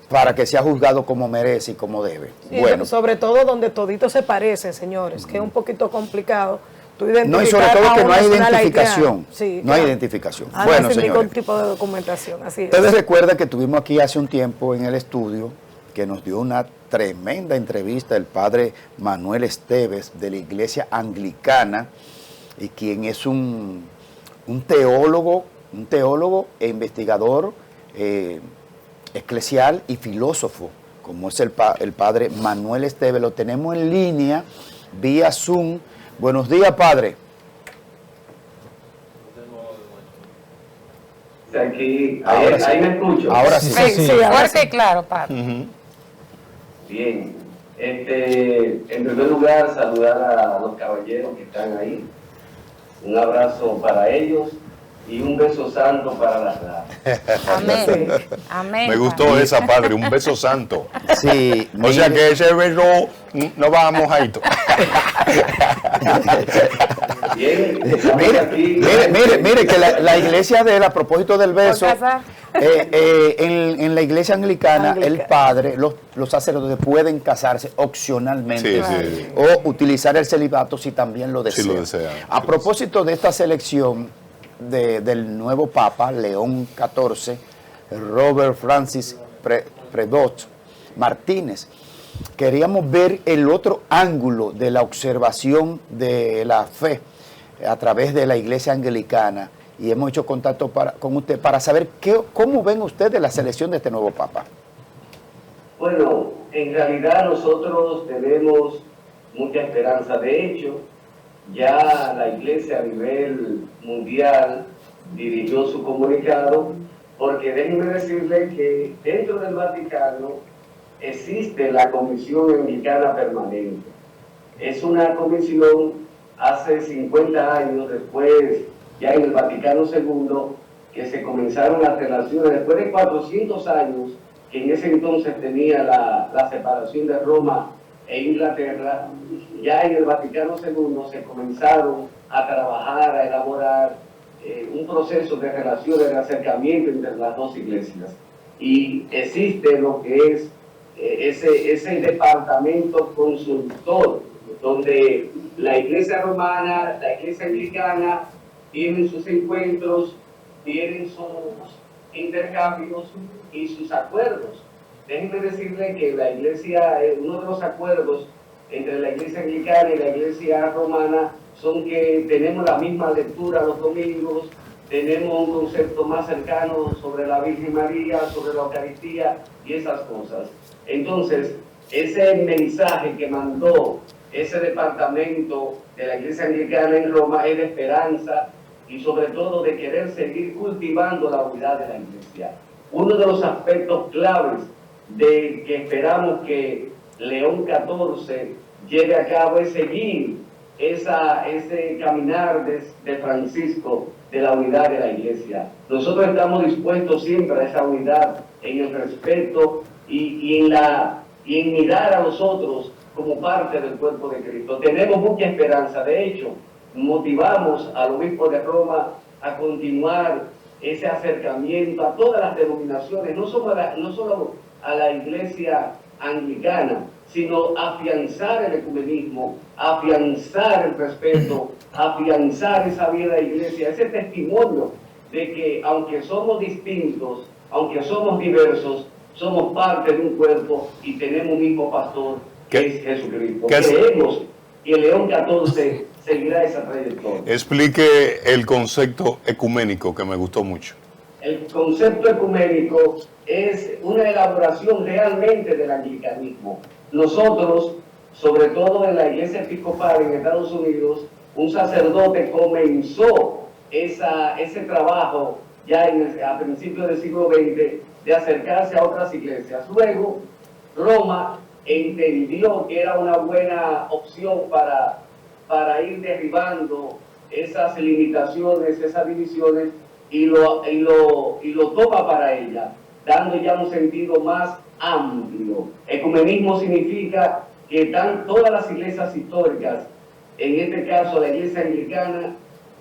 para que sea juzgado como merece y como debe. Sí, Bueno, sobre todo donde todito se parece, señores, que es un poquito complicado. Tú identificar no, y sobre todo a que un no hay nacional identificación. haitiano. Sí, no hay claro. identificación. Anda Bueno, sin ningún señores, tipo de documentación, así es. ustedes recuerdan que tuvimos aquí hace un tiempo en el estudio que nos dio una tremenda entrevista el padre Manuel Esteves de la Iglesia Anglicana, y quien es un teólogo e investigador eclesial y filósofo, como es el padre Manuel Esteves. Lo tenemos en línea vía Zoom. Buenos días, padre. Aquí, Ahora ahí, sí. ahí me escucho. Ahora sí. Sí, sí, ahora Fuerte sí. y claro, padre. Bien. En primer lugar, saludar a los caballeros que están ahí. Un abrazo para ellos y un beso santo para las damas. Amén. Amén. Me gustó padre. esa, padre, un beso santo. Sí, O sea que ese beso no va mojadito. Bien, estamos aquí. Mire, que la iglesia de él, a propósito del beso, Por casar. en la iglesia anglicana, el Anglicana. padre, los sacerdotes pueden casarse opcionalmente Sí, sí. o utilizar el celibato si también lo Si desean. lo desean. A propósito de esta selección del nuevo Papa, León XIV, Robert Francis Predot Martínez, queríamos ver el otro ángulo de la observación de la fe a través de la iglesia anglicana, y hemos hecho contacto con usted para saber cómo ven ustedes la selección de este nuevo Papa. Bueno, en realidad nosotros tenemos mucha esperanza. De hecho, ya la Iglesia a nivel mundial dirigió su comunicado, porque déjenme decirles que dentro del Vaticano existe la Comisión Anglicana Permanente. Es una comisión hace 50 años después, ya en el Vaticano II, que se comenzaron las relaciones, después de 400 años, que en ese entonces tenía la separación de Roma e Inglaterra, ya en el Vaticano II se comenzaron a trabajar, a elaborar un proceso de relaciones, de acercamiento entre las dos iglesias. Y existe lo que es ese departamento consultor, donde la iglesia romana, la iglesia anglicana tienen sus encuentros, tienen sus intercambios y sus acuerdos. Déjenme decirle que la iglesia, uno de los acuerdos entre la iglesia anglicana y la iglesia romana son que tenemos la misma lectura los domingos, tenemos un concepto más cercano sobre la Virgen María, sobre la Eucaristía y esas cosas. Entonces, ese mensaje que mandó ese departamento de la iglesia anglicana en Roma es de esperanza y sobre todo de querer seguir cultivando la unidad de la iglesia. uno de los aspectos claves de que esperamos que León XIV lleve a cabo es seguir ese caminar de Francisco, de la unidad de la Iglesia. Nosotros estamos dispuestos siempre a esa unidad, en el respeto y en mirar a los otros como parte del cuerpo de Cristo. Tenemos mucha esperanza. De hecho, motivamos al obispo de Roma a continuar ese acercamiento a todas las denominaciones, no solo a la Iglesia anglicana, sino afianzar el ecumenismo, afianzar el respeto, afianzar esa vida de iglesia, ese testimonio de que aunque somos distintos, aunque somos diversos, somos parte de un cuerpo y tenemos un mismo pastor, que es Jesucristo. Creemos que León XIV seguirá esa trayectoria. Explique el concepto ecuménico, que me gustó mucho. El concepto ecuménico es una elaboración realmente del anglicanismo. Nosotros, sobre todo en la Iglesia Episcopal en Estados Unidos, un sacerdote comenzó ese trabajo ya a principios del siglo XX de acercarse a otras iglesias. Luego, Roma entendió que era una buena opción para ir derribando esas limitaciones, esas divisiones, y lo toma para ella, dando ya un sentido más amplio. Ecumenismo significa que están todas las iglesias históricas, en este caso la iglesia anglicana,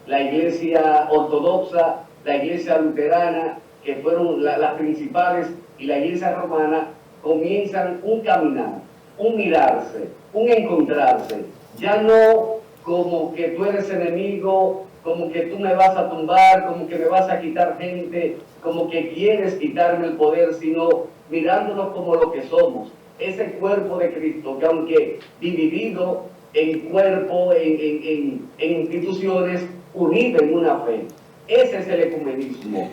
la iglesia ortodoxa, la iglesia luterana, que fueron las principales, y la iglesia romana, comienzan un caminar, un mirarse, un encontrarse, ya no como que tú eres enemigo, como que tú me vas a tumbar, como que me vas a quitar gente, como que quieres quitarme el poder, sino mirándonos como lo que somos, ese cuerpo de Cristo, que aunque dividido en cuerpo, en instituciones, unido en una fe. Ese es el ecumenismo.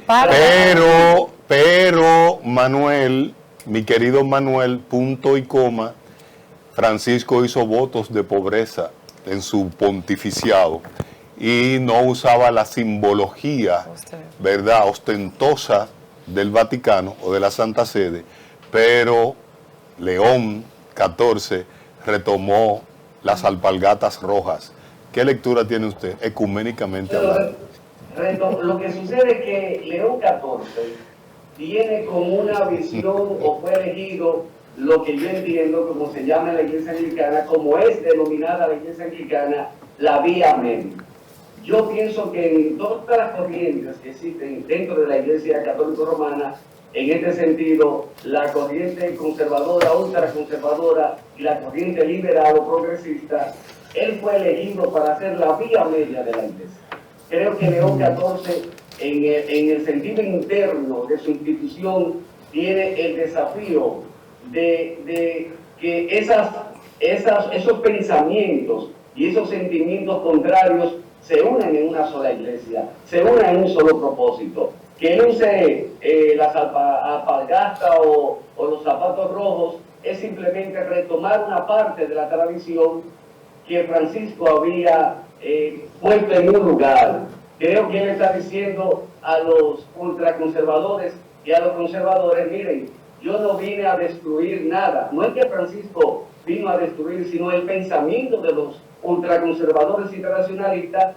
Pero, Manuel, mi querido Manuel, punto y coma, Francisco hizo votos de pobreza en su pontificiado y no usaba la simbología, ¿verdad?, ostentosa del Vaticano o de la Santa Sede, pero León XIV retomó las alpargatas rojas. ¿Qué lectura tiene usted, ecuménicamente hablando? Lo que sucede es que León XIV tiene como una visión, o fue elegido, lo que yo entiendo, como se llama en la Iglesia Anglicana, como es denominada la Iglesia Anglicana, la vía media. Yo pienso que en todas las corrientes que existen dentro de la Iglesia Católica Romana, en este sentido, la corriente conservadora, ultraconservadora y la corriente liberal o progresista, él fue elegido para ser la vía media de la Iglesia. Creo que León XIV, en el sentido interno de su institución, tiene el desafío de que esos pensamientos y esos sentimientos contrarios se unen en una sola iglesia, se unen en un solo propósito. Que él use las alpargatas o los zapatos rojos es simplemente retomar una parte de la tradición que Francisco había puesto en un lugar. Creo que él está diciendo a los ultraconservadores y a los conservadores: miren, yo no vine a destruir nada. No es que Francisco vino a destruir, sino el pensamiento de los ultraconservadores y tradicionalistas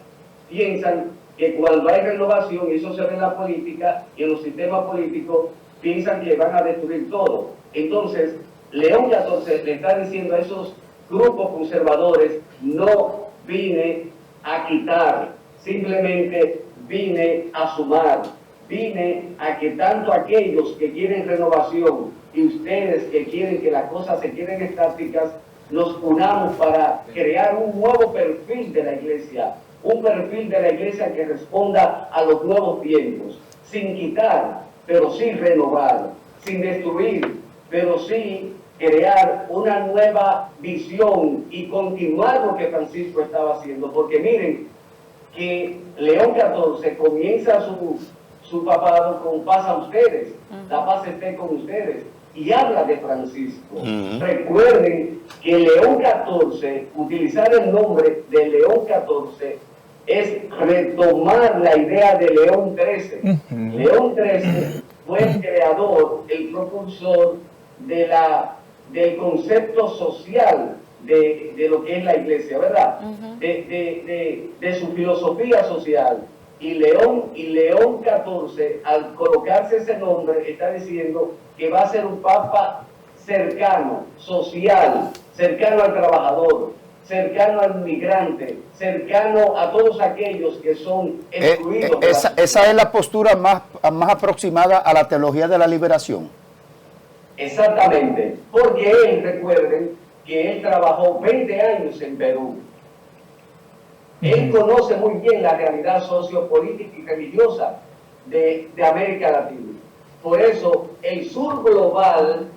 piensan que cuando hay renovación, y eso se ve en la política y en los sistemas políticos, piensan que van a destruir todo. Entonces, León XIV le está diciendo a esos grupos conservadores: no vine a quitar, simplemente vine a sumar, vine a que tanto aquellos que quieren renovación y ustedes que quieren que las cosas se queden estáticas, nos unamos para crear un nuevo perfil de la iglesia, un perfil de la iglesia que responda a los nuevos tiempos, sin quitar, pero sí renovar, sin destruir, pero sí crear una nueva visión y continuar lo que Francisco estaba haciendo. Porque miren que León XIV comienza su papado con paz a ustedes, la paz esté con ustedes, y habla de Francisco. Recuerden que León XIV, utilizar el nombre de León XIV es retomar la idea de León XIII. León XIII fue el creador, el propulsor del concepto social de lo que es la iglesia, ¿verdad? De su filosofía social. Y León XIV, al colocarse ese nombre, está diciendo que va a ser un papa cercano, social, cercano al trabajador, cercano al migrante, cercano a todos aquellos que son excluidos. Esa es la postura más aproximada a la teología de la liberación. Exactamente, porque él, recuerden, que él trabajó 20 años en Perú. Él conoce muy bien la realidad sociopolítica y religiosa de América Latina. Por eso, el sur global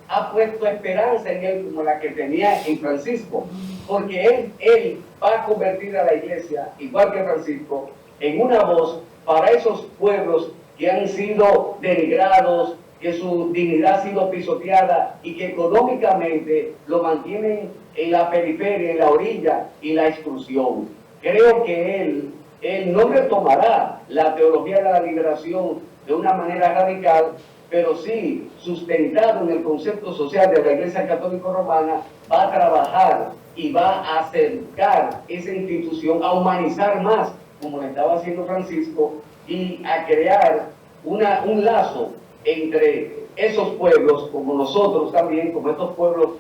ha puesto esperanza en él como la que tenía en Francisco, porque él va a convertir a la iglesia, igual que Francisco, en una voz para esos pueblos que han sido denigrados, que su dignidad ha sido pisoteada y que económicamente lo mantienen en la periferia, en la orilla y la exclusión. Creo que él no retomará la teología de la liberación de una manera radical, pero sí, sustentado en el concepto social de la Iglesia Católica Romana, va a trabajar y va a acercar esa institución, a humanizar más, como lo estaba haciendo Francisco, y a crear un lazo entre esos pueblos, como nosotros también, como estos pueblos,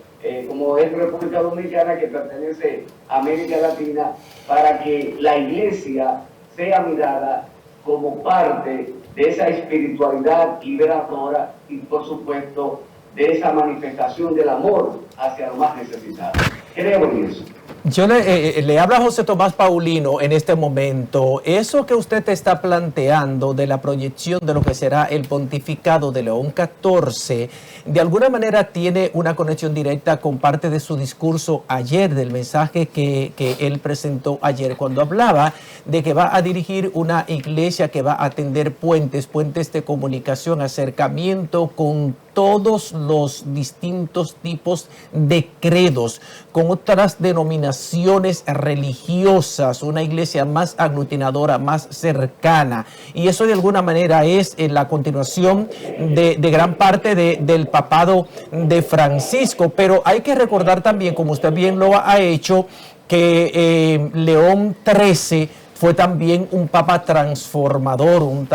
como es República Dominicana, que pertenece a América Latina, para que la Iglesia sea mirada como parte de esa espiritualidad liberadora y, por supuesto, de esa manifestación del amor hacia los más necesitados. Creo en eso. Yo le habla a José Tomás Paulino en este momento. Eso que usted está planteando de la proyección de lo que será el pontificado de León XIV, de alguna manera tiene una conexión directa con parte de su discurso ayer, del mensaje que él presentó ayer, cuando hablaba de que va a dirigir una iglesia que va a tender puentes de comunicación, acercamiento con todos los distintos tipos de credos, con otras denominaciones religiosas, una iglesia más aglutinadora, más cercana. Y eso de alguna manera es la continuación de gran parte del papado de Francisco. Pero hay que recordar también, como usted bien lo ha hecho, que León XIII fue también un papa transformador, un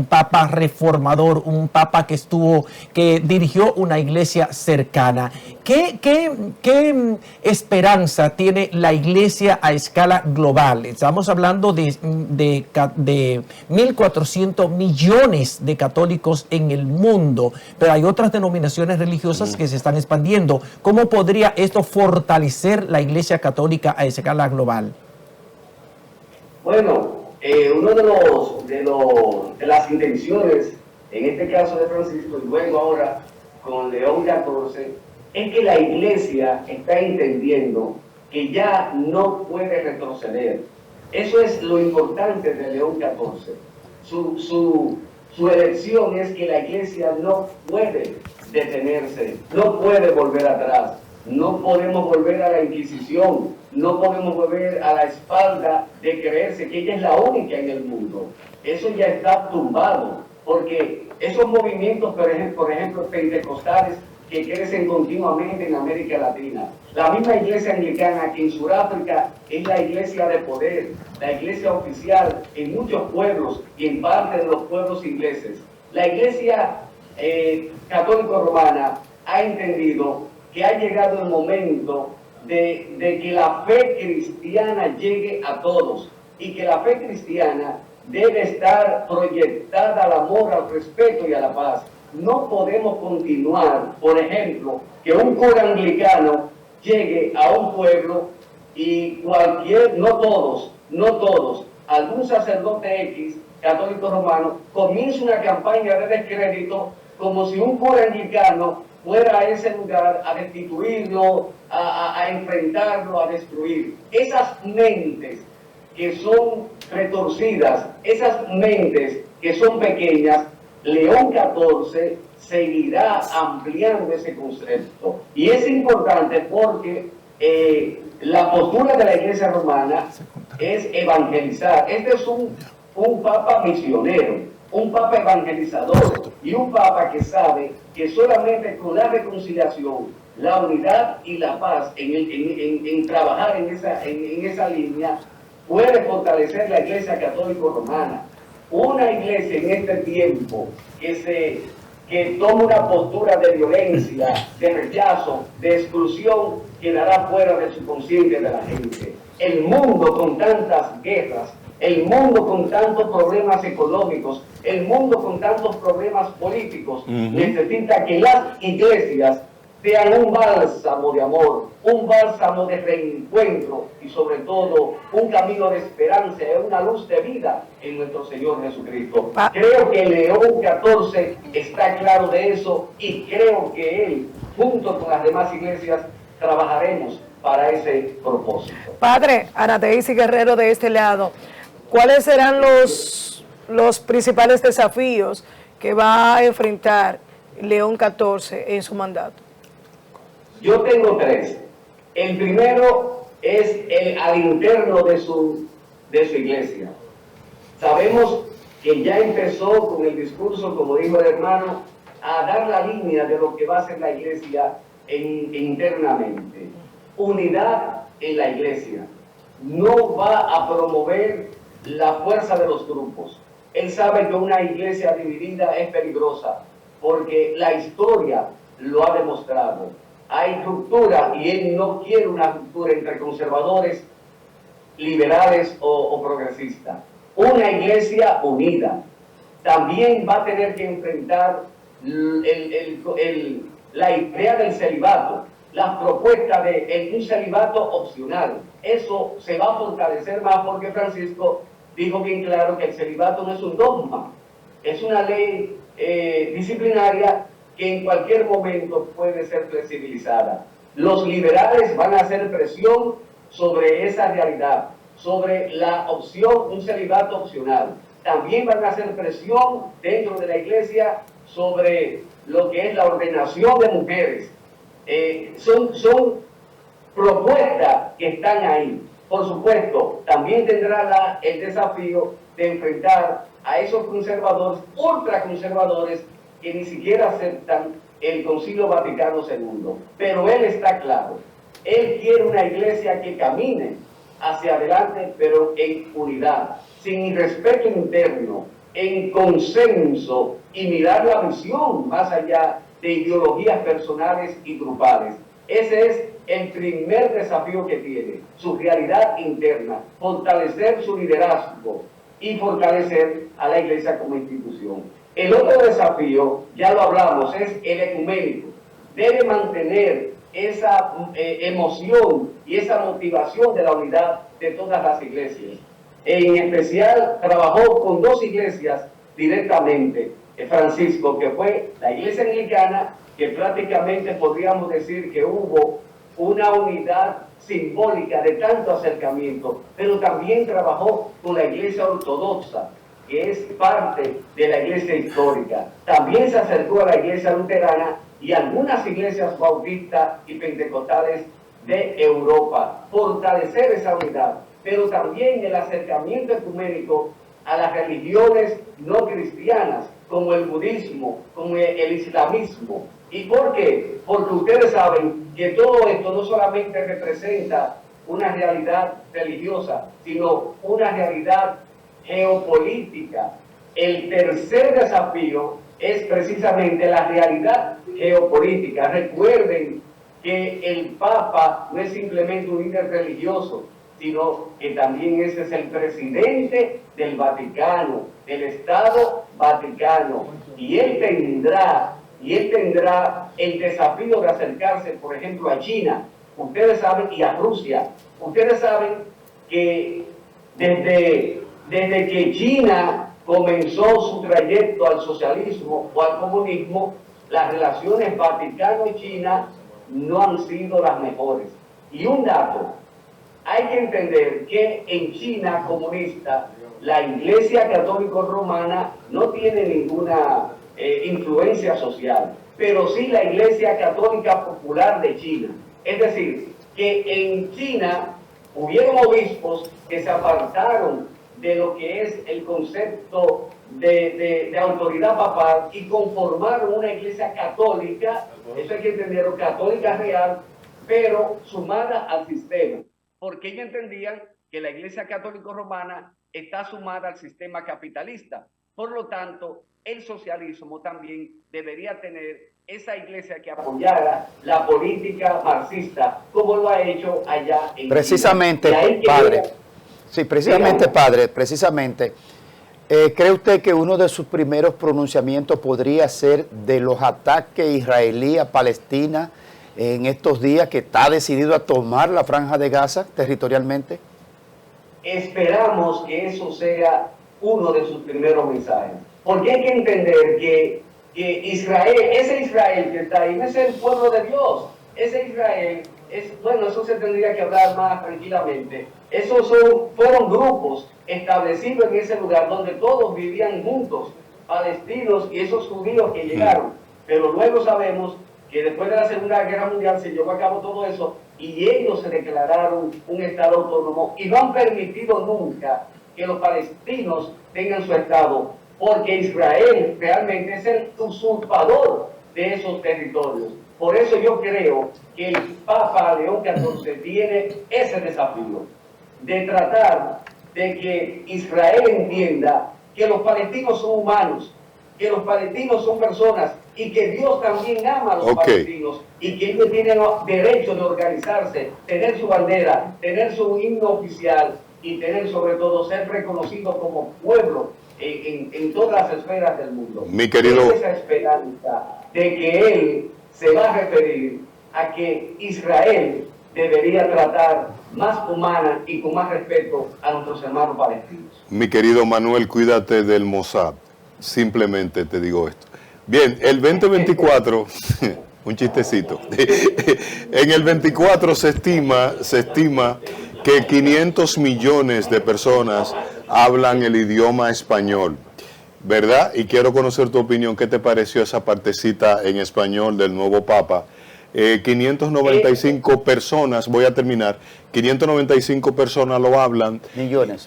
papa reformador, un papa que dirigió una iglesia cercana. ¿Qué esperanza tiene la iglesia a escala global? Estamos hablando de 1.400 millones de católicos en el mundo, pero hay otras denominaciones religiosas que se están expandiendo. ¿Cómo podría esto fortalecer la iglesia católica a escala global? Bueno, uno de las intenciones, en este caso de Francisco, y luego ahora con León XIV, es que la iglesia está entendiendo que ya no puede retroceder. Eso es lo importante de León XIV. Su elección es que la iglesia no puede detenerse, no puede volver atrás. No podemos volver a la Inquisición, no podemos volver a la espalda de creerse que ella es la única en el mundo. Eso ya está tumbado, porque esos movimientos, por ejemplo, pentecostales, que crecen continuamente en América Latina, la misma iglesia anglicana, que en Sudáfrica es la iglesia de poder, la iglesia oficial en muchos pueblos y en parte de los pueblos ingleses, la iglesia católico-romana ha entendido que ha llegado el momento de que la fe cristiana llegue a todos y que la fe cristiana debe estar proyectada al amor, al respeto y a la paz. No podemos continuar, por ejemplo, que un cura anglicano llegue a un pueblo y no todos, algún sacerdote X, católico romano, comience una campaña de descrédito como si un cura anglicano fuera a ese lugar a destituirlo, a enfrentarlo, a destruir. Esas mentes que son retorcidas, esas mentes que son pequeñas, León XIV seguirá ampliando ese concepto. Y es importante porque la postura de la Iglesia Romana es evangelizar. Este es un papa misionero, un papa evangelizador y un papa que sabe que solamente con la reconciliación, la unidad y la paz en trabajar en esa línea puede fortalecer la Iglesia Católica Romana. Una iglesia en este tiempo que toma una postura de violencia, de rechazo, de exclusión, quedará fuera del subconsciente de la gente. El mundo con tantas guerras, el mundo con tantos problemas económicos, el mundo con tantos problemas políticos, necesita que las iglesias sean un bálsamo de amor, un bálsamo de reencuentro y sobre todo un camino de esperanza y una luz de vida en nuestro Señor Jesucristo. Creo que León XIV está claro de eso y creo que él, junto con las demás iglesias, trabajaremos para ese propósito. Padre, Ana Daisy Guerrero de este lado, ¿cuáles serán los principales desafíos que va a enfrentar León XIV en su mandato? Yo tengo 3. El primero es al interno de su iglesia. Sabemos que ya empezó con el discurso, como dijo el hermano, a dar la línea de lo que va a ser la iglesia internamente. Unidad en la iglesia. No va a promover la fuerza de los grupos. Él sabe que una iglesia dividida es peligrosa, porque la historia lo ha demostrado. Hay ruptura y él no quiere una ruptura entre conservadores, liberales o progresistas. Una iglesia unida. También va a tener que enfrentar la idea del celibato, las propuestas de un celibato opcional. Eso se va a fortalecer más porque Francisco dijo bien claro que el celibato no es un dogma, es una ley disciplinaria que en cualquier momento puede ser flexibilizada. Los liberales van a hacer presión sobre esa realidad, sobre la opción, un celibato opcional. También van a hacer presión dentro de la iglesia sobre lo que es la ordenación de mujeres. Son propuestas que están ahí. Por supuesto, también tendrá el desafío de enfrentar a esos conservadores, ultraconservadores, que ni siquiera aceptan el Concilio Vaticano II. Pero él está claro, él quiere una iglesia que camine hacia adelante, pero en unidad, sin irrespeto interno, en consenso y mirar la visión más allá de ideologías personales y grupales. Ese es el primer desafío que tiene, su realidad interna, fortalecer su liderazgo y fortalecer a la iglesia como institución. El otro desafío, ya lo hablamos, es el ecuménico. Debe mantener esa emoción y esa motivación de la unidad de todas las iglesias. En especial, trabajó con 2 iglesias directamente, Francisco, que fue la iglesia anglicana, que prácticamente podríamos decir que hubo una unidad simbólica de tanto acercamiento, pero también trabajó con la iglesia ortodoxa, que es parte de la iglesia histórica. También se acercó a la iglesia luterana y algunas iglesias bautistas y pentecostales de Europa. Fortalecer esa unidad, pero también el acercamiento ecuménico a las religiones no cristianas, como el budismo, como el islamismo. ¿Y por qué? Porque ustedes saben que todo esto no solamente representa una realidad religiosa, sino una realidad geopolítica. El tercer desafío es precisamente la realidad geopolítica. Recuerden que el Papa no es simplemente un líder religioso, sino que también ese es el presidente del Vaticano, del Estado Vaticano, y él tendrá el desafío de acercarse, por ejemplo, a China, ustedes saben, y a Rusia. Ustedes saben que desde que China comenzó su trayecto al socialismo o al comunismo, las relaciones Vaticano y China no han sido las mejores. Y un dato, hay que entender que en China comunista, la Iglesia Católica Romana no tiene ninguna influencia social, pero sí la Iglesia Católica Popular de China. Es decir, que en China hubieron obispos que se apartaron de lo que es el concepto de autoridad papal y conformaron una iglesia católica, eso hay que entenderlo, católica real, pero sumada al sistema, porque ellos entendían que la iglesia católica romana está sumada al sistema capitalista. Por lo tanto, el socialismo también debería tener esa iglesia que apoyara la política marxista, como lo ha hecho allá en precisamente, Chile. padre. Sí, precisamente, padre, precisamente. ¿Cree usted que uno de sus primeros pronunciamientos podría ser de los ataques israelí a Palestina en estos días, que está decidido a tomar la Franja de Gaza territorialmente? Esperamos que eso sea uno de sus primeros mensajes, porque hay que entender que Israel, ese Israel que está ahí, no es el pueblo de Dios, ese Israel bueno, eso se tendría que hablar más tranquilamente. Esos fueron grupos establecidos en ese lugar donde todos vivían juntos, palestinos y esos judíos que llegaron. Pero luego sabemos que después de la Segunda Guerra Mundial se llevó a cabo todo eso y ellos se declararon un Estado autónomo y no han permitido nunca que los palestinos tengan su Estado, porque Israel realmente es el usurpador de esos territorios. Por eso yo creo que el Papa León XIV tiene ese desafío de tratar de que Israel entienda que los palestinos son humanos, que los palestinos son personas y que Dios también ama a los palestinos y que ellos tienen derecho de organizarse, tener su bandera, tener su himno oficial y tener sobre todo ser reconocido como pueblo en todas las esferas del mundo. Mi querido, esa esperanza de que él se va a referir a que Israel debería tratar más humana y con más respeto a nuestros hermanos palestinos. Mi querido Manuel, cuídate del Mossad. Simplemente te digo esto. Bien, el 2024, un chistecito. En el 24 se estima que 500 millones de personas hablan el idioma español, ¿verdad? Y quiero conocer tu opinión. ¿Qué te pareció esa partecita en español del nuevo Papa? 595 personas, voy a terminar, 595 personas lo hablan.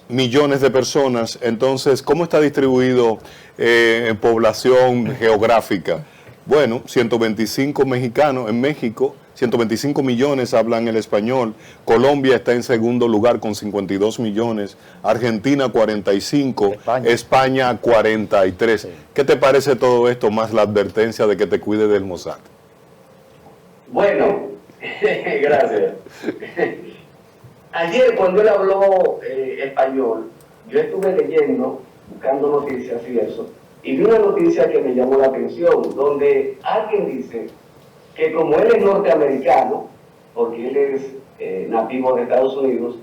Millones de personas. Entonces, ¿cómo está distribuido en población geográfica? Bueno, 125 mexicanos en México, 125 millones hablan el español. Colombia está en segundo lugar con 52 millones. Argentina 45, España 43. Sí. ¿Qué te parece todo esto, más la advertencia de que te cuide del Mossad? Bueno, gracias. Ayer cuando él habló español, yo estuve leyendo, buscando noticias y eso, y vi una noticia que me llamó la atención, donde alguien dice que como él es norteamericano, porque él es nativo de Estados Unidos,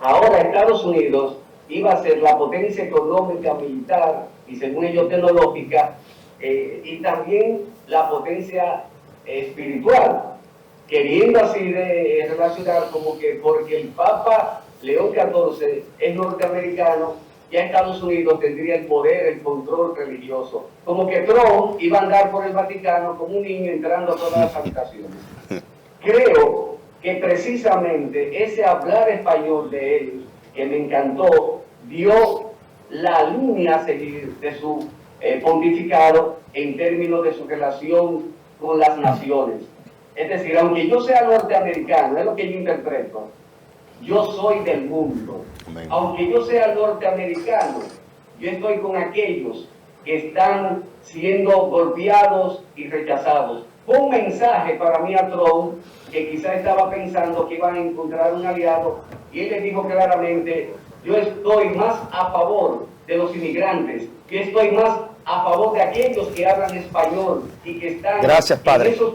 ahora Estados Unidos iba a ser la potencia económica, militar y según ellos tecnológica, y también la potencia espiritual, queriendo así de relacionar como que porque el Papa León XIV es norteamericano, ya Estados Unidos tendría el poder, el control religioso, como que Trump iba a andar por el Vaticano como un niño entrando a todas las habitaciones. Creo que precisamente ese hablar español de él, que me encantó, dio la línea a seguir de su pontificado en términos de su relación con las naciones. Es decir, aunque yo sea norteamericano, es lo que yo interpreto, yo soy del mundo. Amén. Aunque yo sea norteamericano, yo estoy con aquellos que están siendo golpeados y rechazados. Fue un mensaje para mí a Trump, que quizás estaba pensando que iban a encontrar un aliado, y él le dijo claramente, yo estoy más a favor de los inmigrantes, yo estoy más a favor de aquellos que hablan español y que están padre. En esos,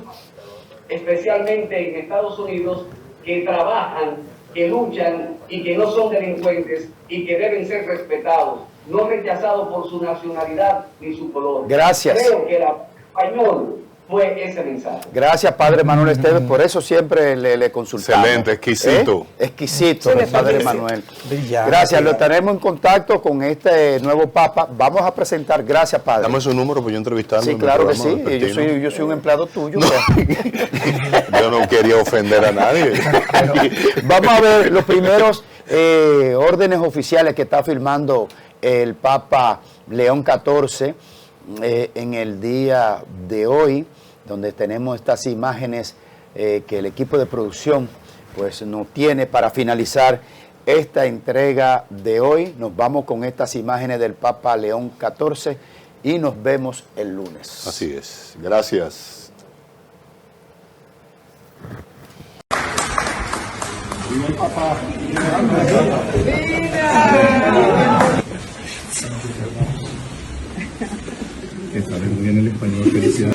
especialmente en Estados Unidos, que trabajan, que luchan y que no son delincuentes y que deben ser respetados, no rechazados por su nacionalidad ni su color. Gracias. Creo que el español fue ese mensaje. Gracias, Padre Manuel Esteves, por eso siempre le consultamos. Excelente, exquisito. Exquisito, sí, Padre Manuel. Gracias, lo tenemos en contacto con este nuevo Papa. Vamos a presentar, gracias, Padre. Dame su número para yo entrevistarlo. Sí, claro que sí, yo soy un empleado tuyo. No. Yo no quería ofender a nadie. Vamos a ver los primeros órdenes oficiales que está firmando el Papa León XIV en el día de hoy, donde tenemos estas imágenes que el equipo de producción pues nos tiene para finalizar esta entrega de hoy. Nos vamos con estas imágenes del Papa León XIV y nos vemos el lunes. Así es. Gracias. Está muy bien el español, felicidades.